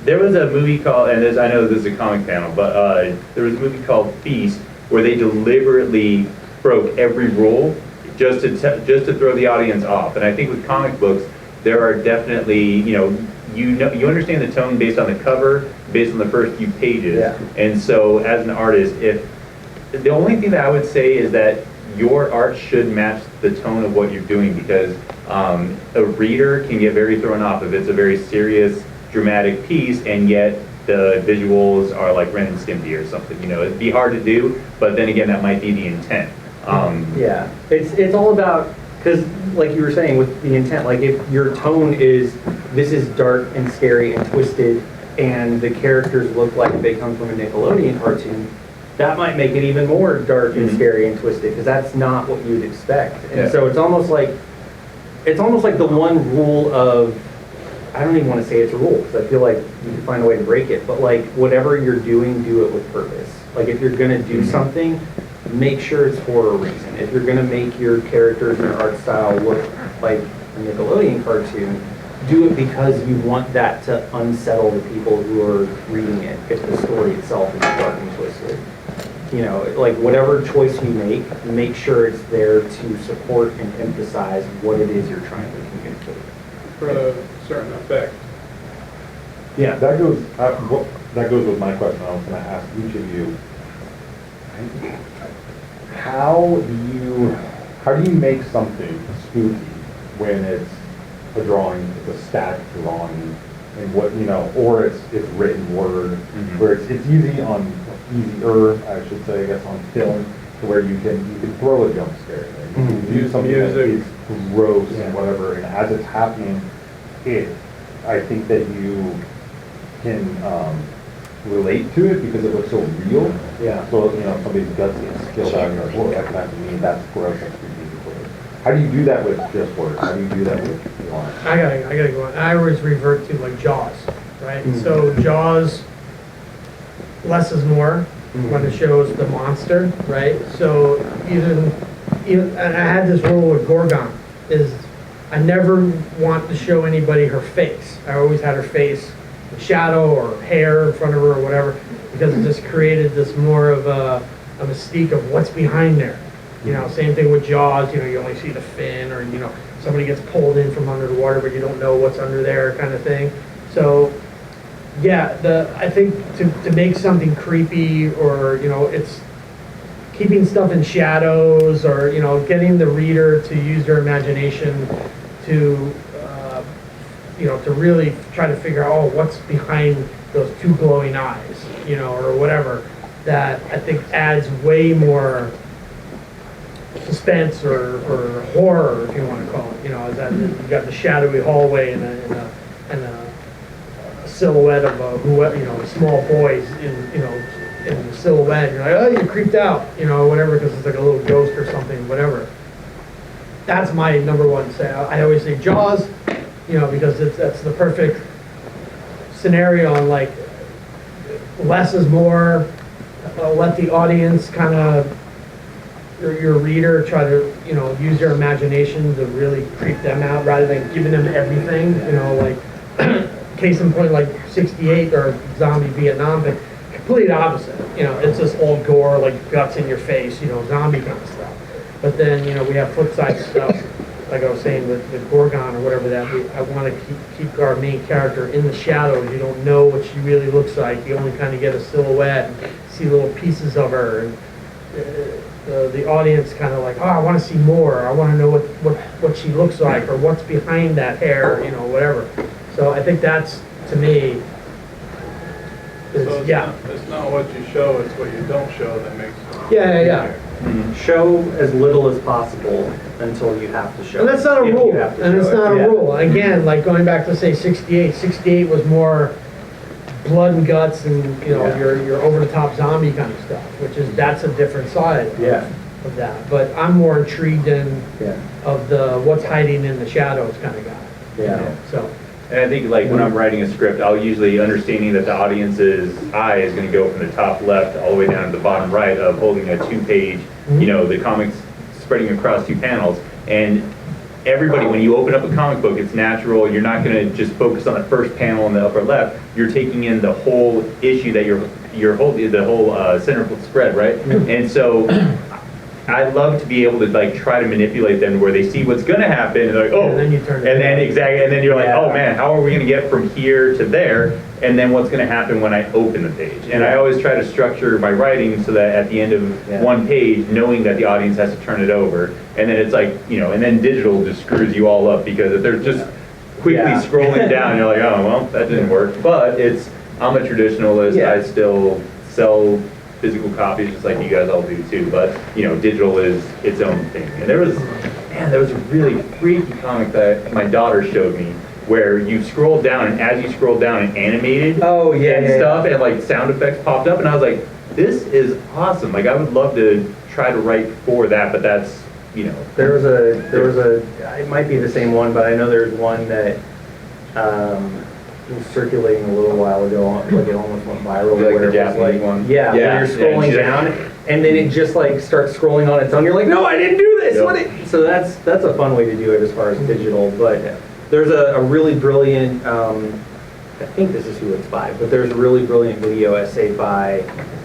there was a movie called, and I know this is a comic panel, but, there was a movie called Feast, where they deliberately broke every rule just to throw the audience off. And I think with comic books, there are definitely, you understand the tone based on the cover, based on the first few pages. Yeah. And so as an artist, the only thing that I would say is that your art should match the tone of what you're doing, because a reader can get very thrown off if it's a very serious, dramatic piece, and yet the visuals are like Ren and Stimpy or something. You know, it'd be hard to do, but then again, that might be the intent. Yeah, it's all about, because like you were saying with the intent, like if your tone is this is dark and scary and twisted, and the characters look like they come from a Nickelodeon cartoon, that might make it even more dark and scary and twisted, because that's not what you'd expect. And so it's almost like the one rule of, I don't even want to say it's a rule, because I feel like you can find a way to break it, but like whatever you're doing, do it with purpose. Like if you're gonna do something, make sure it's for a reason. If you're gonna make your characters and your art style look like a Nickelodeon cartoon, do it because you want that to unsettle the people who are reading it if the story itself is dark and twisted. You know, like whatever choice you make sure it's there to support and emphasize what it is you're trying to communicate. For a certain effect. Yeah. That goes with my question. I was gonna ask each of you. How do you make something spooky when it's a drawing, it's a static drawing, and what, you know, or it's written word, where it's easier, I should say, I guess, on film, to where you can throw a jump scare. You can do something that is gross and whatever, and as it's happening, I think that you can relate to it because it looks so real. Yeah. So, you know, somebody's guts gets killed out, and you're like, whoa, that's not me, that's gross, that's creepy. How do you do that with just words? How do you do that with lines? I gotta go on. I always revert to like Jaws, right? So Jaws, less is more when it shows the monster, right? So even and I had this rule with Gorgon, is I never want to show anybody her face. I always had her face in shadow or hair in front of her or whatever, because it just created this more of a mystique of what's behind there. You know, same thing with Jaws, you know, you only see the fin, or, you know, somebody gets pulled in from under the water, but you don't know what's under there kind of thing. So, yeah, I think to make something creepy, or, you know, it's keeping stuff in shadows, or, you know, getting the reader to use their imagination to, you know, to really try to figure out, oh, what's behind those two glowing eyes, you know, or whatever, that I think adds way more suspense or horror, if you want to call it. You know, that you've got the shadowy hallway and a silhouette of a small boys in the silhouette. You're like, oh, you're creeped out, you know, whatever, because it's like a little ghost or something, whatever. That's my number one say. I always say Jaws, you know, because that's the perfect scenario on like less is more. Let the audience kind of, your reader, try to, you know, use their imagination to really creep them out rather than giving them everything, you know, like case in point, like 68 or zombie Vietnam thing, complete opposite. You know, it's just all gore, like guts in your face, you know, zombie kind of stuff. But then, you know, we have flip side stuff, like I was saying with Gorgon or whatever, that I want to keep our main character in the shadows. You don't know what she really looks like. You only kind of get a silhouette and see little pieces of her. And the audience kind of like, oh, I want to see more. I want to know what she looks like, or what's behind that hair, you know, whatever. So I think that's, to me, It's not what you show, it's what you don't show that makes it. Yeah. Show as little as possible until you have to show. And that's not a if you rule. have to And it's show it. not a Yeah. rule. Again, like going back to say 68. 68 was more blood and guts and, you know, your over-the-top zombie kind of stuff, that's a different side of that. But I'm more intrigued of the what's hiding in the shadows kind of guy. Yeah. You know, so. And I think like when I'm writing a script, I'll usually understanding that the audience's eye is going to go from the top left all the way down to the bottom right of holding a 2-page, you know, the comics spreading across 2 panels. And everybody, when you open up a comic book, it's natural. You're not going to just focus on the first panel in the upper left. You're taking in the whole issue that you're holding, the whole centerfold spread, right? And so I love to be able to like try to manipulate them where they see what's going to happen and they're like, oh, And then you turn it and then exactly, and then you're like, Yeah. oh man, how are we going to get from here to there? And then what's going to happen when I open the page? And I always try to structure my writing so that at the end of one page, knowing that the audience has to turn it over, and then it's like, you know, and then digital just screws you all up because if they're just quickly scrolling down, you're like, oh, well, that didn't work. But I'm a traditionalist. I still sell physical copies just like you guys all do too, but you know, digital is its own thing. And there was a really freaky comic that my daughter showed me where you scroll down, and as you scroll down, it animated Oh, yeah, and yeah, stuff, and like sound effects popped up, and I was like, this is awesome. Like, I would love to try to write for that, but that's, you know. There was a, it might be the same one, but I know there's one that, was circulating a little while ago, like it almost went viral. Like the where it was Japanese like, one? Yeah, Yeah, where you're scrolling yeah, down, and then it just like starts scrolling on its own. You're like, no, I didn't do this. Yep. So that's a fun way to do it as far as digital. But there's a really brilliant, I think this is who it's by, but there's a really brilliant video essay by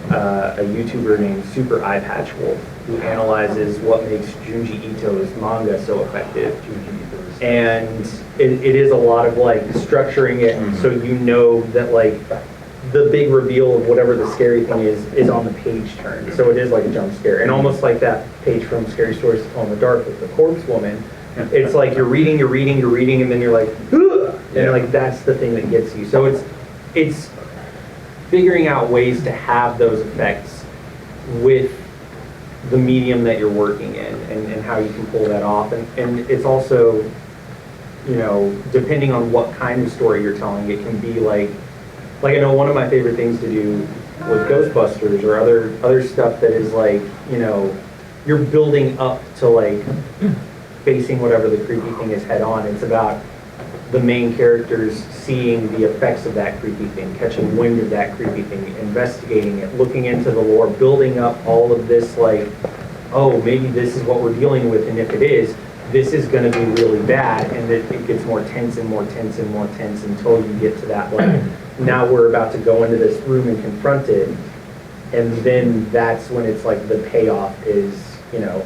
a YouTuber named Super Eye Patch Wolf, who analyzes what makes Junji Ito's manga so effective. And it is a lot of like structuring it so you know that like the big reveal of whatever the scary thing is on the page turn. So it is like a jump scare. And almost like that page from Scary Stories to Tell in the Dark with the corpse woman. It's like you're reading, and then you're like, ugh! And like that's the thing that gets you. So it's figuring out ways to have those effects with the medium that you're working in and how you can pull that off. And it's also, you know, depending on what kind of story you're telling, it can be like I know one of my favorite things to do with Ghostbusters or other stuff that is like, you know, you're building up to like facing whatever the creepy thing is head on. It's about the main characters seeing the effects of that creepy thing, catching wind of that creepy thing, investigating it, looking into the lore, building up all of this like, oh, maybe this is what we're dealing with, and if it is, this is going to be really bad, and it gets more tense and more tense and more tense until you get to that like, now we're about to go into this room and confront it, and then that's when it's like the payoff is, you know,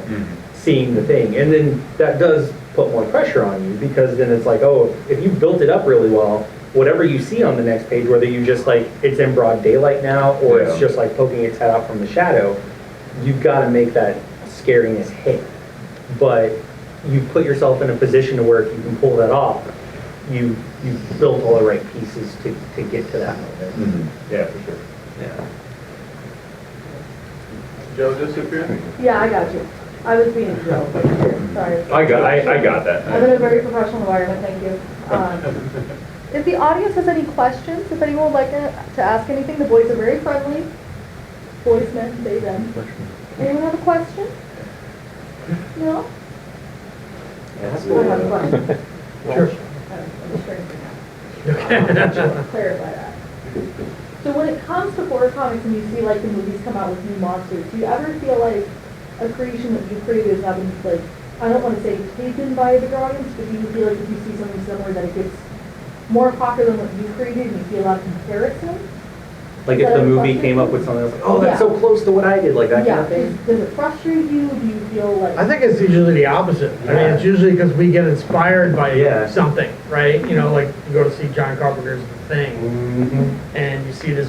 seeing the thing. And then that does put more pressure on you, because then it's like, oh, if you built it up really well, whatever you see on the next page, whether you just like, it's in broad daylight now, or it's just like poking its head out from the shadow, you've got to make that scariness hit. But you put yourself in a position to where if you can pull that off, you've built all the right pieces to get to that moment. Yeah, for sure. Yeah. Joe disappeared? Yeah, I got you. I was being Joe, but sorry. I got that. I'm in a very professional environment, thank you. If the audience has any questions, if anyone would like to ask anything, the boys are very friendly. Boys, men, they, them. Anyone have a question? No? I have a question. Sure. I'm just trying to clarify that. So when it comes to horror comics and you see like the movies come out with new monsters, do you ever feel like a creation that you created is having like, I don't want to say taken by the audience, but do you feel like if you see something similar that it gets more popular than what you created and you feel that comparison? Like if the movie came up with something that's like, oh, that's so close to what I did, like that kind of thing? Does it frustrate you? Do you feel like? I think it's usually the opposite. I mean, it's usually because we get inspired by something, right? You know, like you go to see John Carpenter's The Thing, and you see this,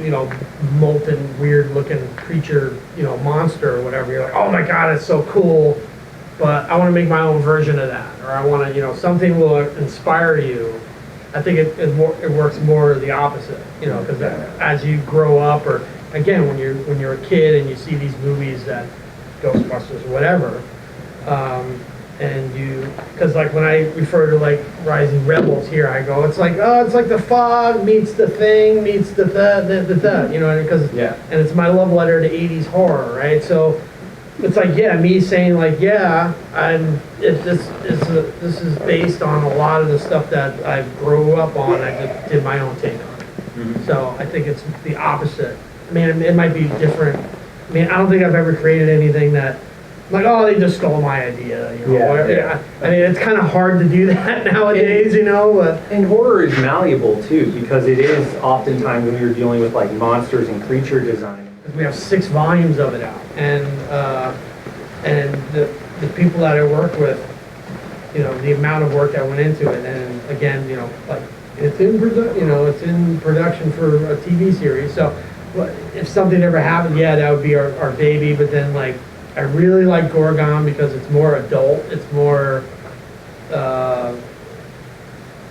you know, molten, weird-looking creature, you know, monster or whatever. You're like, oh my God, it's so cool, but I want to make my own version of that, or I want to, you know, something will inspire you. I think it works more the opposite, you know, because as you grow up, or again when you're a kid and you see these movies that Ghostbusters or whatever, and because like when I refer to like Rising Rebels here, I go, it's like, oh, it's like The Fog meets The Thing meets the you know, because and it's my love letter to 80s horror, right? So it's like, me saying like, this is based on a lot of the stuff that I grew up on. I just did my own take on it. So I think it's the opposite. I mean, it might be different. I mean, I don't think I've ever created anything that, like, oh, they just stole my idea. You know? I mean, it's kind of hard to do that nowadays, you know. But and horror is malleable too, because it is oftentimes when you're dealing with like monsters and creature design. We have 6 volumes of it out, and the people that I work with, you know, the amount of work that went into it, and again, you know, like it's in production for a TV series. So, if something ever happened, that would be our baby. But then, like, I really like Gorgon because it's more adult. It's more. I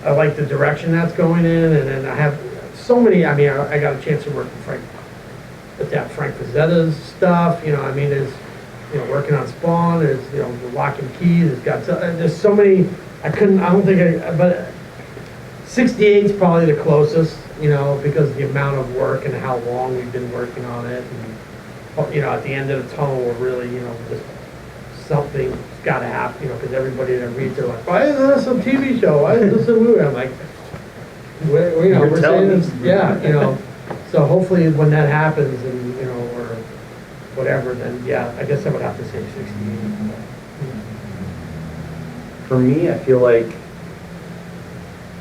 like the direction that's going in, and then I have so many. I mean, I got a chance to work with Frank Frazzetta's stuff, you know, I mean, there's, you know, working on Spawn, there's, you know, the Lock and Key, there's so many, but 68's probably the closest, you know, because of the amount of work and how long we've been working on it. And, you know, at the end of the tunnel, we're really, you know, just something's got to happen, you know, because everybody that reads it like, why isn't this a TV show? Why is this a movie? I'm like, you know, we're saying this, yeah, you know. So hopefully when that happens and, you know, or whatever, then yeah, I guess I would have to say 68. For me, I feel like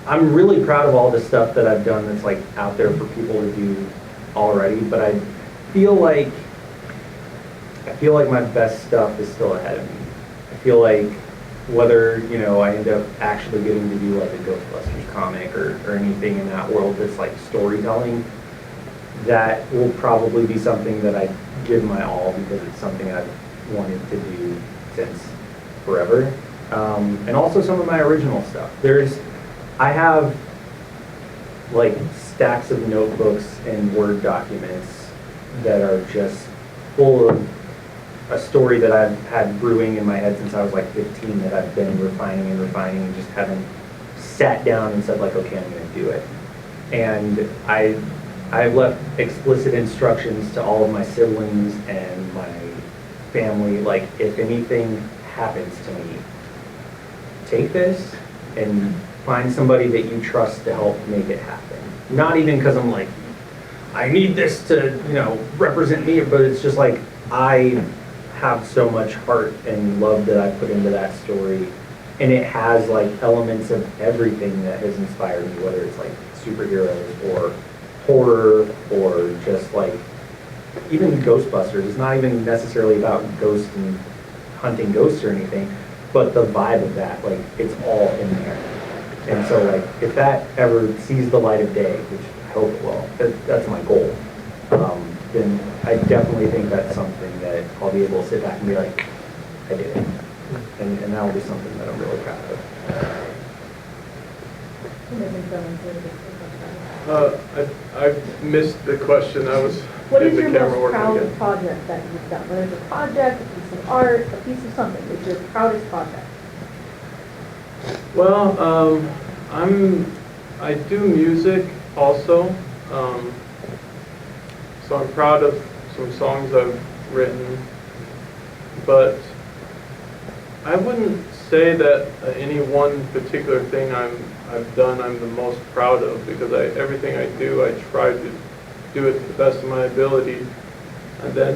I'm really proud of all the stuff that I've done that's like out there for people to do already, but I feel like my best stuff is still ahead of me. I feel like whether, you know, I end up actually getting to do like a Ghostbusters comic or anything in that world that's like storytelling, that will probably be something that I give my all because it's something I've wanted to do since forever. And also some of my original stuff. I have like stacks of notebooks and Word documents that are just full of a story that I've had brewing in my head since I was like 15 that I've been refining and just haven't sat down and said like, okay, I'm gonna do it. And I've left explicit instructions to all of my siblings and my family, like if anything happens to me, take this and find somebody that you trust to help make it happen. Not even because I'm like, I need this to, you know, represent me, but it's just like, I have so much heart and love that I put into that story. And it has like elements of everything that has inspired me, whether it's like superheroes or horror or just like, even Ghostbusters. It's not even necessarily about ghosts and hunting ghosts or anything, but the vibe of that, like it's all in there. And so like, if that ever sees the light of day, which I hope it will, that's my goal, then I definitely think that's something that I'll be able to sit back and be like, I did it. And that'll be something that I'm really proud of. I missed the question. I was What is getting your the camera most working proud again. project that you've done? Whether it's a project, a piece of art, a piece of something, it's your proudest project? Well, I do music also, so I'm proud of some songs I've written, but I wouldn't say that any one particular thing I've done I'm the most proud of, because everything I do, I try to do it to the best of my ability, and then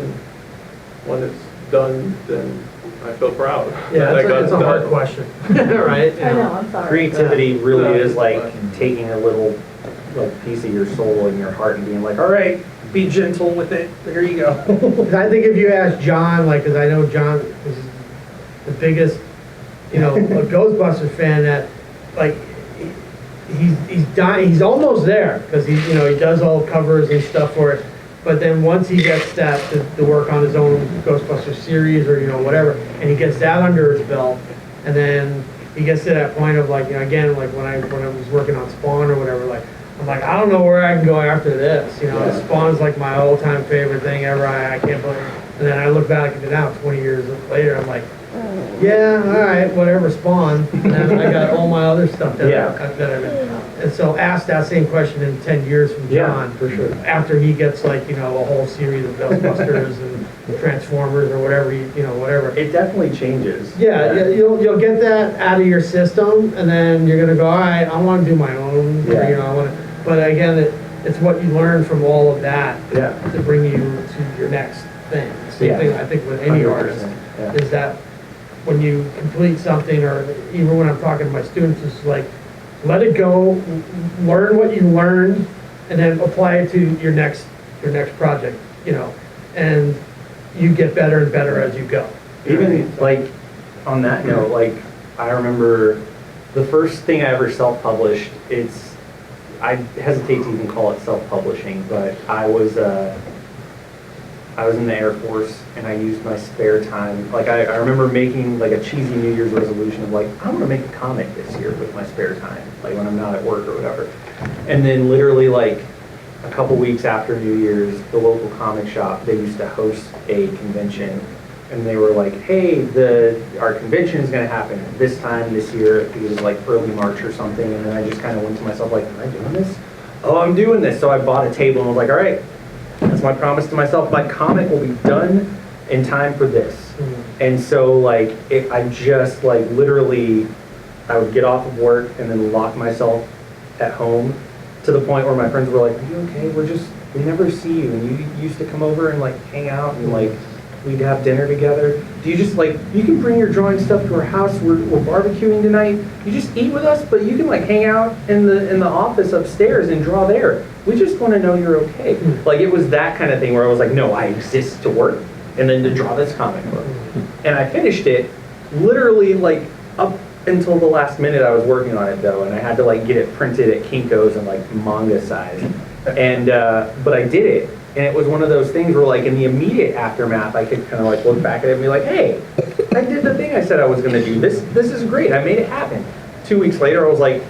when it's done, then I feel proud. Yeah, that I got it's a it hard done. question, right? I know, I'm sorry. Creativity really No, is it's like fine. taking a little like piece of your soul and your heart and being like, all right, be gentle with it. There you go. 'Cause I think if you ask John, like, because I know John is the biggest, you know, a Ghostbusters fan, that like he's dying, he's almost there because he, you know, he does all covers and stuff for it. But then once he gets that to work on his own Ghostbusters series or, you know, whatever, and he gets that under his belt, and then he gets to that point of like, you know, again, like when I was working on Spawn or whatever, like I'm like, I don't know where I can go after this. You know, Yeah. Spawn's like my all-time favorite thing ever. I can't believe. And then I look back at it now, 20 years later, I'm like, yeah, all right, whatever, Spawn. And then I got all my other stuff that and so ask that same question in 10 years from John. for sure. After he gets like, you know, a whole series of Ghostbusters and Transformers or whatever, you know, whatever. It definitely changes. Yeah, you'll get that out of your system, and then you're gonna go, all right, I want to do my own. Yeah. You know, I want to. But again, it's what you learn from all of that Yeah. to bring you to your next thing. Same Yeah. thing I think with any 100%, artist yeah. is that when you complete something, or even when I'm talking to my students, it's like, let it go, learn what you learned, and then apply it to your next project. You know, and you get better and better as you go. Even like on that note, like I remember the first thing I ever self-published, I hesitate to even call it self-publishing, but I was in the Air Force and I used my spare time. Like I remember making like a cheesy New Year's resolution of like, I want to make a comic this year with my spare time, like when I'm not at work or whatever. And then literally like a couple weeks after New Year's, the local comic shop, they used to host a convention and they were like, hey, our convention is gonna happen this time this year. It was like early March or something, and then I just kind of went to myself like, am I doing this? Oh, I'm doing this. So I bought a table and was like, all right, that's my promise to myself. My comic will be done in time for this. And so like, I just like literally, I would get off of work and then lock myself at home, to the point where my friends were like, are you okay? We never see you, and you used to come over and like hang out and like we'd have dinner together. Do you just like, you can bring your drawing stuff to our house, we're barbecuing tonight, you just eat with us, but you can like hang out in the office upstairs and draw there. We just want to know you're okay. Like it was that kind of thing where I was like, no, I exist to work and then to draw this comic book. And I finished it literally like up until the last minute. I was working on it though, and I had to like get it printed at Kinko's and like manga size. And but I did it, and it was one of those things where like in the immediate aftermath, I could kind of like look back at it and be like, hey, I did the thing I said I was going to do. This is great. I made it happen. 2 weeks later, I was like,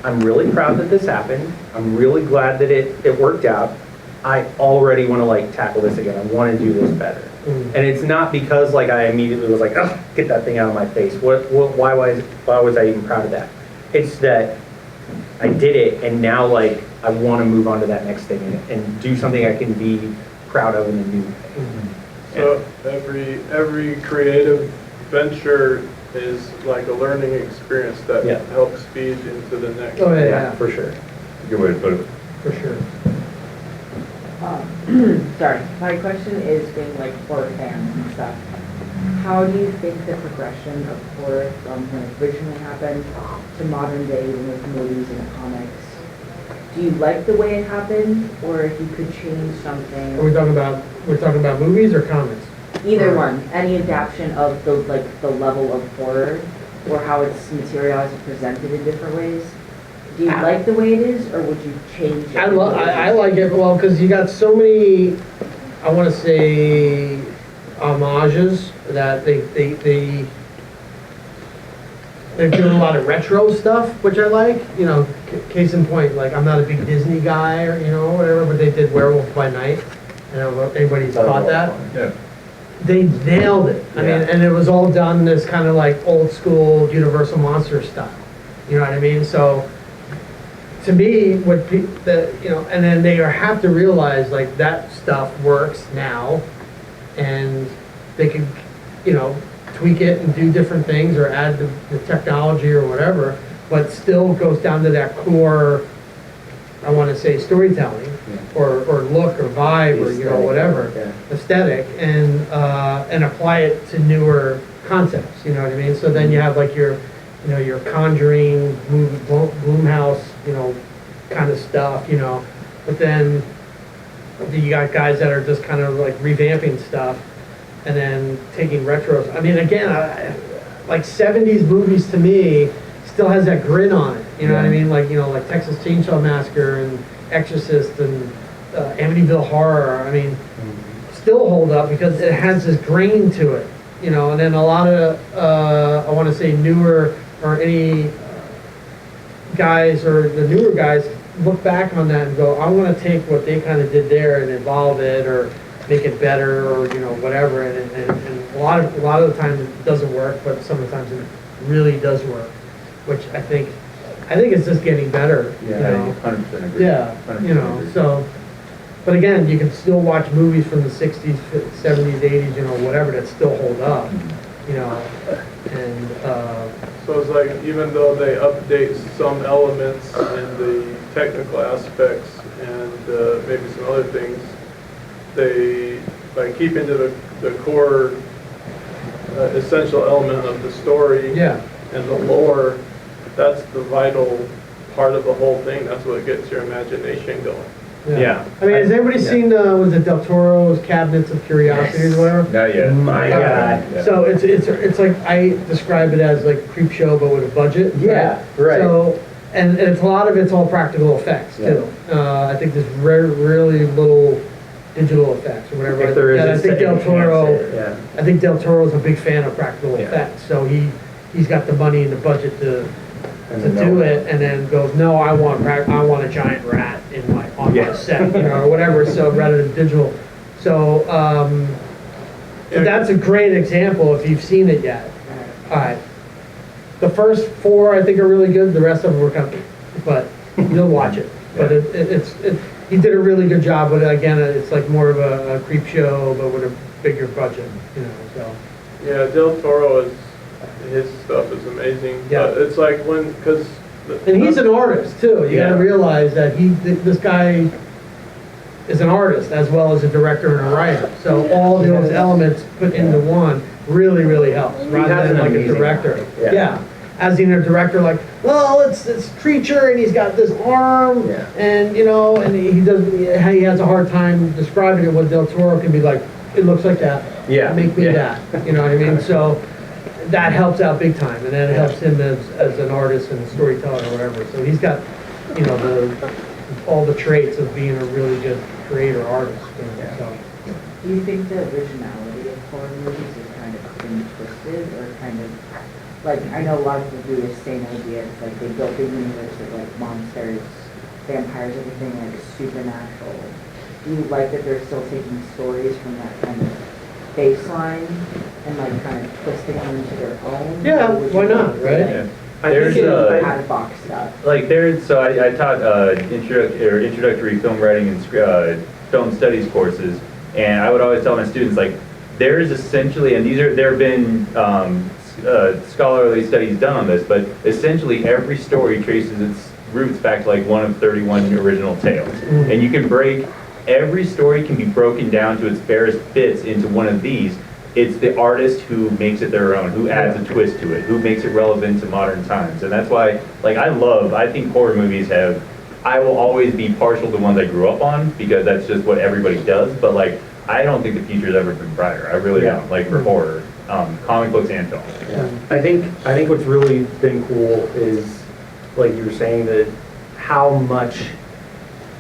I'm really proud that this happened. I'm really glad that it worked out. I already want to like tackle this again. I want to do this better. And it's not because like I immediately was like, oh, get that thing out of my face. Why was I even proud of that? It's that I did it, and now like I want to move on to that next thing and do something I can be proud of in a new way. So every creative venture is like a learning experience that helps feed into the next. Oh yeah, for sure. Good way to put it. for sure. Sorry, my question is being like horror fans and stuff. How do you think the progression of horror from when it originally happened to modern day with movies and comics? Do you like the way it happened, or if you could change something? We're talking about movies or comics? Either one, any adaptation of the level of horror, or how it's materialized and presented in different ways. Do you like the way it is, or would you change it? I like it, well, because you got so many, I want to say, homages that they're doing a lot of retro stuff, which I like. You know, case in point, like I'm not a big Disney guy or whatever, but they did Werewolf by Night. I don't know if anybody's caught that. Yeah. They nailed it. I mean, and it was all done this kind of like old school Universal Monster style. You know what I mean? So to me, and then they have to realize like that stuff works now, and they can, tweak it and do different things or add the technology or whatever, but still goes down to that core, I want to say, storytelling or look or vibe or whatever, aesthetic, and apply it to newer concepts. You know what I mean? So then you have like your Conjuring, Blumhouse, kind of stuff, but then you got guys that are just kind of like revamping stuff and then taking retros. I mean, again, like 70s movies to me still has that grin on it. You know what I mean? Like, like Texas Chainsaw Massacre and Exorcist and Amityville Horror. I mean, still hold up because it has this grain to it, and then a lot of, I want to say newer or any guys or the newer guys look back on that and go, I want to take what they kind of did there and evolve it or make it better or whatever. And a lot of the time it doesn't work, but sometimes it really does work, which I think it's just getting better. Yeah, 100% agree. Yeah, 100% agree. So. But again, you can still watch movies from the 60s, 70s, 80s, whatever, that still hold up, and So it's like, even though they update some elements in the technical aspects and maybe some other things, they, by keeping to the core essential element of the story and the lore, that's the vital part of the whole thing. That's what gets your imagination going. Yeah. I mean, has everybody seen, was it Del Toro's Cabinets of Curiosities or whatever? Not yet. My God. Yeah. So it's like, I describe it as like Creep Show, but with a budget. Yeah, right. So, and it's a lot of it's all practical effects too. I think there's really little digital effects or whatever. If there is, I think Del Toro, yeah. I think Del Toro's a big fan of practical effects. So he's got the money and the budget to do it, and then goes, no, I want a giant rat on my set, or whatever. So rather than digital, so That's a great example if you've seen it yet. All right. The first 4 I think are really good. The rest of them were coming, but you'll watch it. But he did a really good job with it. Again, it's like more of a creep show, but with a bigger budget, you know. So. Yeah, Del Toro his stuff is amazing. Yeah. But it's like because. And he's an artist too. You gotta realize that this guy is an artist as well as a director and a writer. So all those elements put into one really, really helps, rather than like a director. Yeah. As in a director, like, well, it's this creature and he's got this arm, and you know, and he has a hard time describing it. What Del Toro can be like, it looks like that. Yeah. Make me that. You know what I mean? So that helps out big time, and that helps him as an artist and storyteller or whatever. So he's got, you know, all the traits of being a really good creator artist. You know, so. Do you think the originality of horror movies is kind of been twisted, or kind of, like, I know a lot of people do the same ideas, like they built the universe of like monsters, vampires, everything like supernatural. Do you like that they're still taking stories from that kind of baseline and like kind of twisting them into their own? Yeah, why not, right? Yeah. There's There's out of box stuff. like so I taught introductory film writing and film studies courses, and I would always tell my students, like, there's essentially, and there have been scholarly studies done on this, but essentially every story traces its roots back to like one of 31 original tales. And you can every story can be broken down to its barest bits into one of these. It's the artist who makes it their own, who adds a twist to it, who makes it relevant to modern times. And that's why, like, I think horror movies I will always be partial to ones I grew up on, because that's just what everybody does, but like, I don't think the future's ever been brighter. I really don't, like, for horror, comic books and film. Yeah. I think what's really been cool is, like you were saying, that how much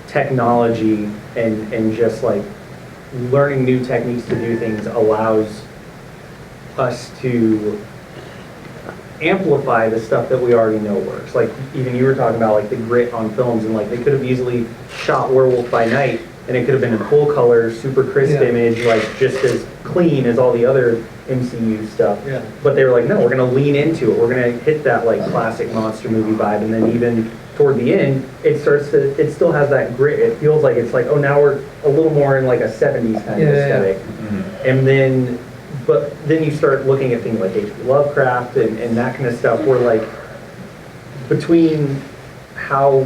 technology and just like learning new techniques to do things allows us to amplify the stuff that we already know works. Like, even you were talking about like the grit on films, and like they could have easily shot Werewolf by Night and it could have been in full color, super crisp image, like just as clean as all the other MCU stuff. Yeah. But they were like, no, we're gonna lean into it. We're gonna hit that like classic monster movie vibe, and then even toward the end, it still has that grit. It feels like it's like, oh, now we're a little more in like a 70s kind of aesthetic. And then, but then you start looking at things like H.P. Lovecraft and that kind of stuff, where like, between how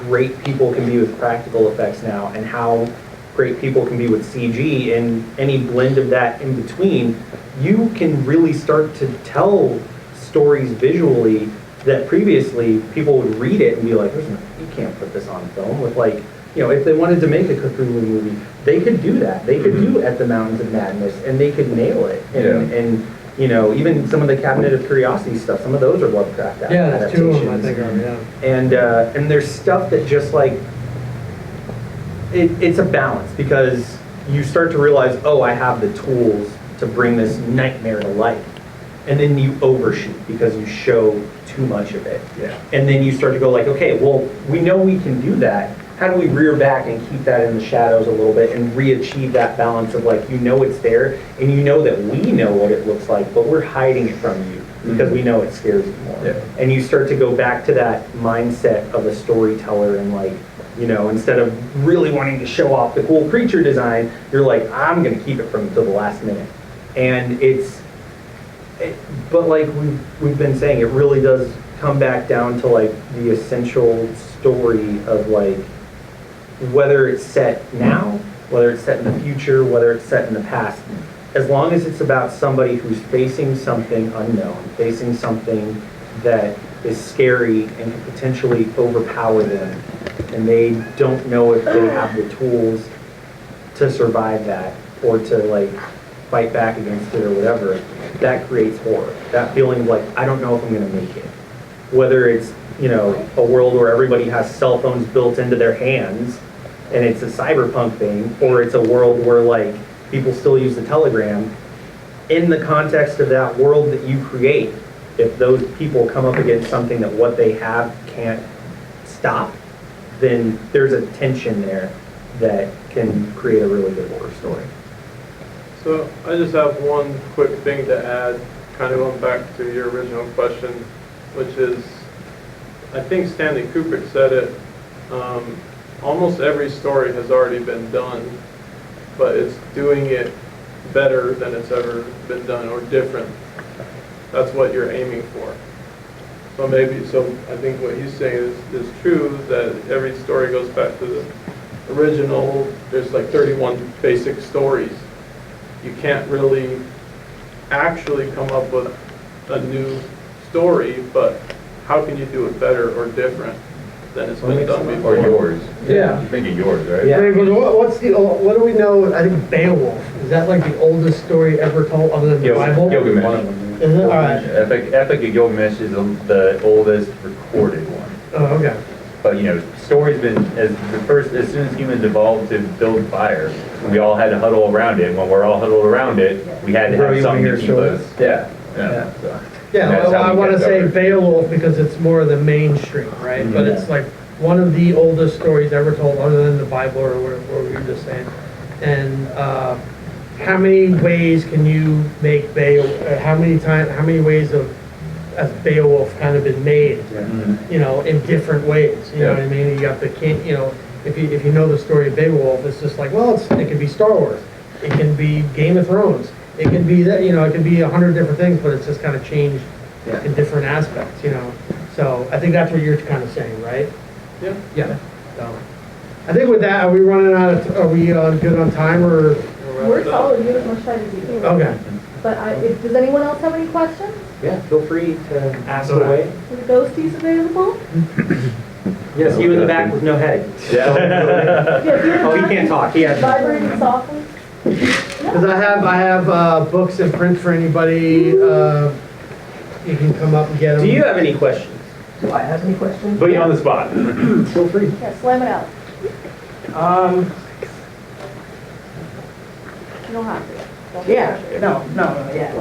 great people can be with practical effects now and how great people can be with CG, and any blend of that in between, you can really start to tell stories visually that previously people would read it and be like, you can't put this on film. With like, you know, if they wanted to make a Cthulhu movie, they could do that. They could do At the Mountains of Madness, and they could nail it. And you know, even some of the Cabinet of Curiosity stuff, some of those are Lovecraft adaptations. Yeah, 2 of them I think are, And there's stuff that just like, it's a balance, because you start to realize, oh, I have the tools to bring this nightmare to life. And then you overshoot because you show too much of it. Yeah. And then you start to go like, okay, well, we know we can do that. How do we rear back and keep that in the shadows a little bit and re-achieve that balance of like, you know it's there, and you know that we know what it looks like, but we're hiding it from you because we know it scares you more. Yeah. And you start to go back to that mindset of a storyteller, and like, you know, instead of really wanting to show off the cool creature design, you're like, I'm going to keep it from until the last minute. And but like we've been saying, it really does come back down to like the essential story of like, whether it's set now, whether it's set in the future, whether it's set in the past, as long as it's about somebody who's facing something unknown, facing something that is scary and can potentially overpower them, and they don't know if they have the tools to survive that or to like fight back against it or whatever, that creates horror. That feeling of like, I don't know if I'm gonna make it. Whether it's, you know, a world where everybody has cell phones built into their hands and it's a cyberpunk thing, or it's a world where like people still use the telegram. In the context of that world that you create, if those people come up against something that what they have can't stop, then there's a tension there that can create a really good horror story. So I just have one quick thing to add, kind of going back to your original question, which is, I think Stanley Kubrick said it, almost every story has already been done, but it's doing it better than it's ever been done, or different. That's what you're aiming for. So I think what he's saying is true, that every story goes back to the original. There's like 31 basic stories. You can't really actually come up with a new story, but how can you do it better or different than it's been done before? Or yours. Yeah. You're thinking yours, right? Yeah. What do we know? I think Beowulf, is that like the oldest story ever told other than the Bible? Gilgamesh. Is it? All right. Epic of Gilgamesh is the oldest recorded one. Oh, okay. But story's been as soon as humans evolved to build fire, we all had to huddle around it. When we're all huddled around it, we had to have something to keep us. Yeah. So. Yeah, That's well, how I we want to get say covered. Beowulf because it's more of the mainstream, right? But it's like one of the oldest stories ever told, other than the Bible or what we were just saying. And how many ways can you make Beowulf? How many ways has Beowulf kind of been made? In different ways. You know what I mean? You got the king. If you know the story of Beowulf, it's just like, well, it can be Star Wars, it can be Game of Thrones. It can be that, it can be 100 different things, but it's just kind of changed in different aspects, So I think that's what you're kind of saying, right? Yeah. Yeah. So I think with that, are we running out of, are we good on time or? We're solid, you have as much time as you can. Okay. But does anyone else have any questions? Yeah, feel free to ask away. Are the ghosties available? Yes, you in the back with no head. Yeah. Yeah, if you're in the Oh, he back, can't talk. He has. vibrating softly. Because I have books and prints for anybody. You can come up and get them. Do you have any questions? Do I have any questions? Put you on the spot. Feel free. Yeah, slam it out. You don't have to. Don't be Yeah, pressured. yeah.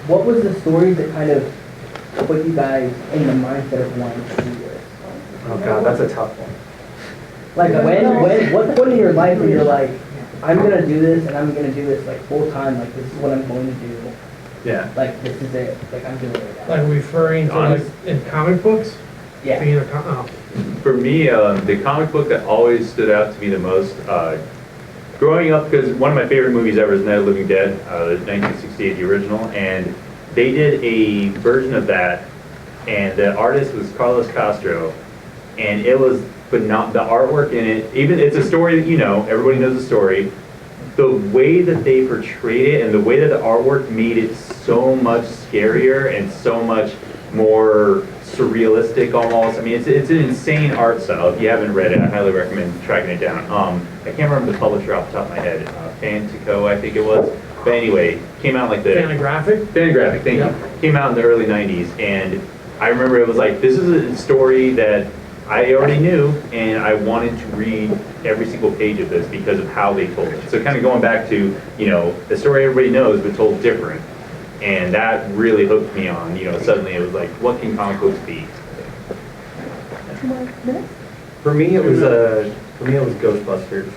What was the story that kind of put you guys in the mindset of wanting to do this? Oh God, that's a tough one. Like what point in your life where you're like, I'm gonna do this and I'm gonna do this like full time, like this is what I'm going to do. Yeah. Like this is it, like I'm doing it. Like referring to like in comic books? Yeah. Being a For me, the comic book that always stood out to me the most, growing up, because one of my favorite movies ever is Night of the Living Dead, 1968, the original, and they did a version of that, and the artist was Carlos Castro, and it was phenomenal. The artwork in it, even it's a story that everybody knows the story. The way that they portrayed it and the way that the artwork made it so much scarier and so much more surrealistic almost. I mean, it's an insane art style. If you haven't read it, I highly recommend tracking it down. I can't remember the publisher off the top of my head. Fantico, I think it was. But anyway, came out like the... Fantagraphic? Fantagraphic, thank you. Came out in the early 90s, and I remember it was like, this is a story that I already knew, and I wanted to read every single page of this because of how they told it. So kind of going back to, the story everybody knows, but told different. And that really hooked me on, suddenly it was like, what can comic books be? 2 more minutes? For me, it was Ghostbusters.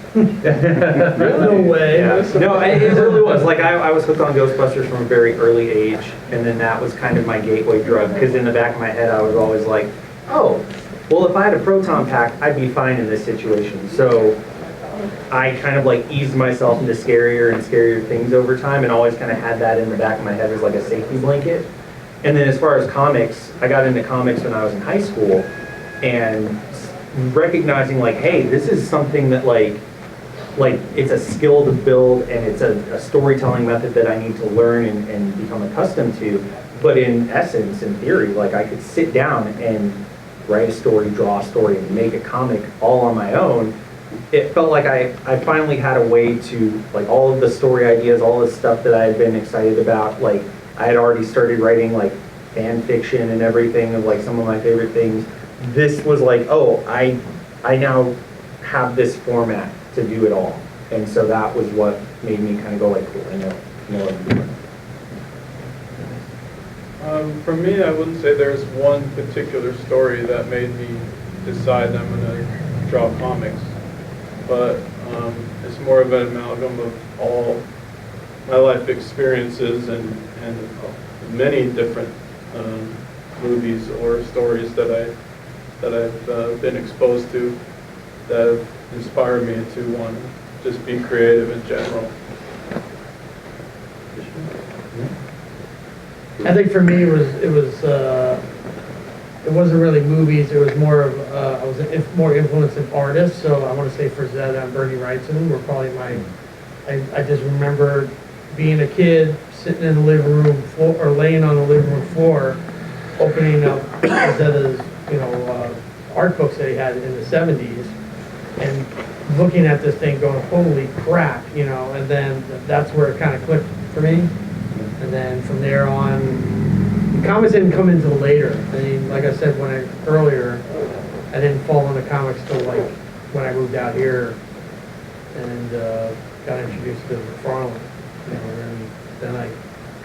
No way. Yeah. No, it really was. Like I was hooked on Ghostbusters from a very early age, and then that was kind of my gateway drug. Because in the back of my head, I was always like, oh, well, if I had a proton pack, I'd be fine in this situation. So I kind of like eased myself into scarier and scarier things over time, and always kind of had that in the back of my head as like a safety blanket. And then as far as comics, I got into comics when I was in high school, and recognizing like, hey, this is something that like it's a skill to build, and it's a storytelling method that I need to learn and become accustomed to. But in essence, in theory, like I could sit down and write a story, draw a story, and make a comic all on my own. It felt like I finally had a way to, like, all of the story ideas, all the stuff that I had been excited about, like I had already started writing like fan fiction and everything of like some of my favorite things. This was like, oh, I now have this format to do it all. And so that was what made me kind of go like, cool, I know what I'm doing. For me, I wouldn't say there's one particular story that made me decide I'm going to draw comics. But It's more of an amalgam of all my life experiences and many different movies or stories that I've been exposed to that have inspired me to want to just be creative in general. I think for me, it wasn't really movies, it was more of, I was more influenced in artists, so I want to say Frazetta and Bernie Wrightson were probably I just remember being a kid, sitting in the living room floor, or laying on the living room floor, opening up Frazetta's, art books that he had in the 70s, and looking at this thing going, holy crap, and then that's where it kind of clicked for me. And then from there on, comics didn't come until later. I mean, like I said earlier, I didn't fall into comics till like when I moved out here and got introduced to McFarlane. And then I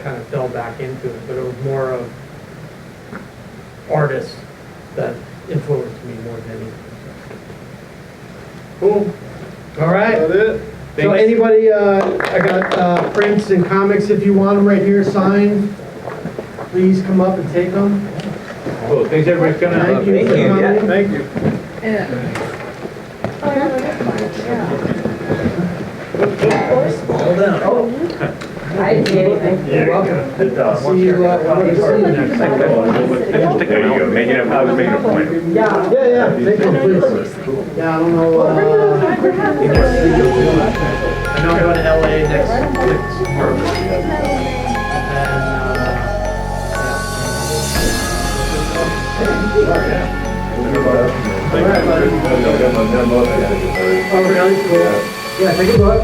kind of fell back into it. But it was more of artists that influenced me more than anything. Cool. All right. Is that it? So anybody, I got prints and comics if you want them right here signed. Please come up and take them. Cool, thanks everybody for coming out. Thank you for coming. Thank you. Hold down. I didn't see anything. You're welcome. See you, we're gonna see you next time. There you go, I was making a point. Yeah, take them, please. Yeah, I don't know, I know I'm going to LA next month. Oh, really? Cool. Yeah, take a book.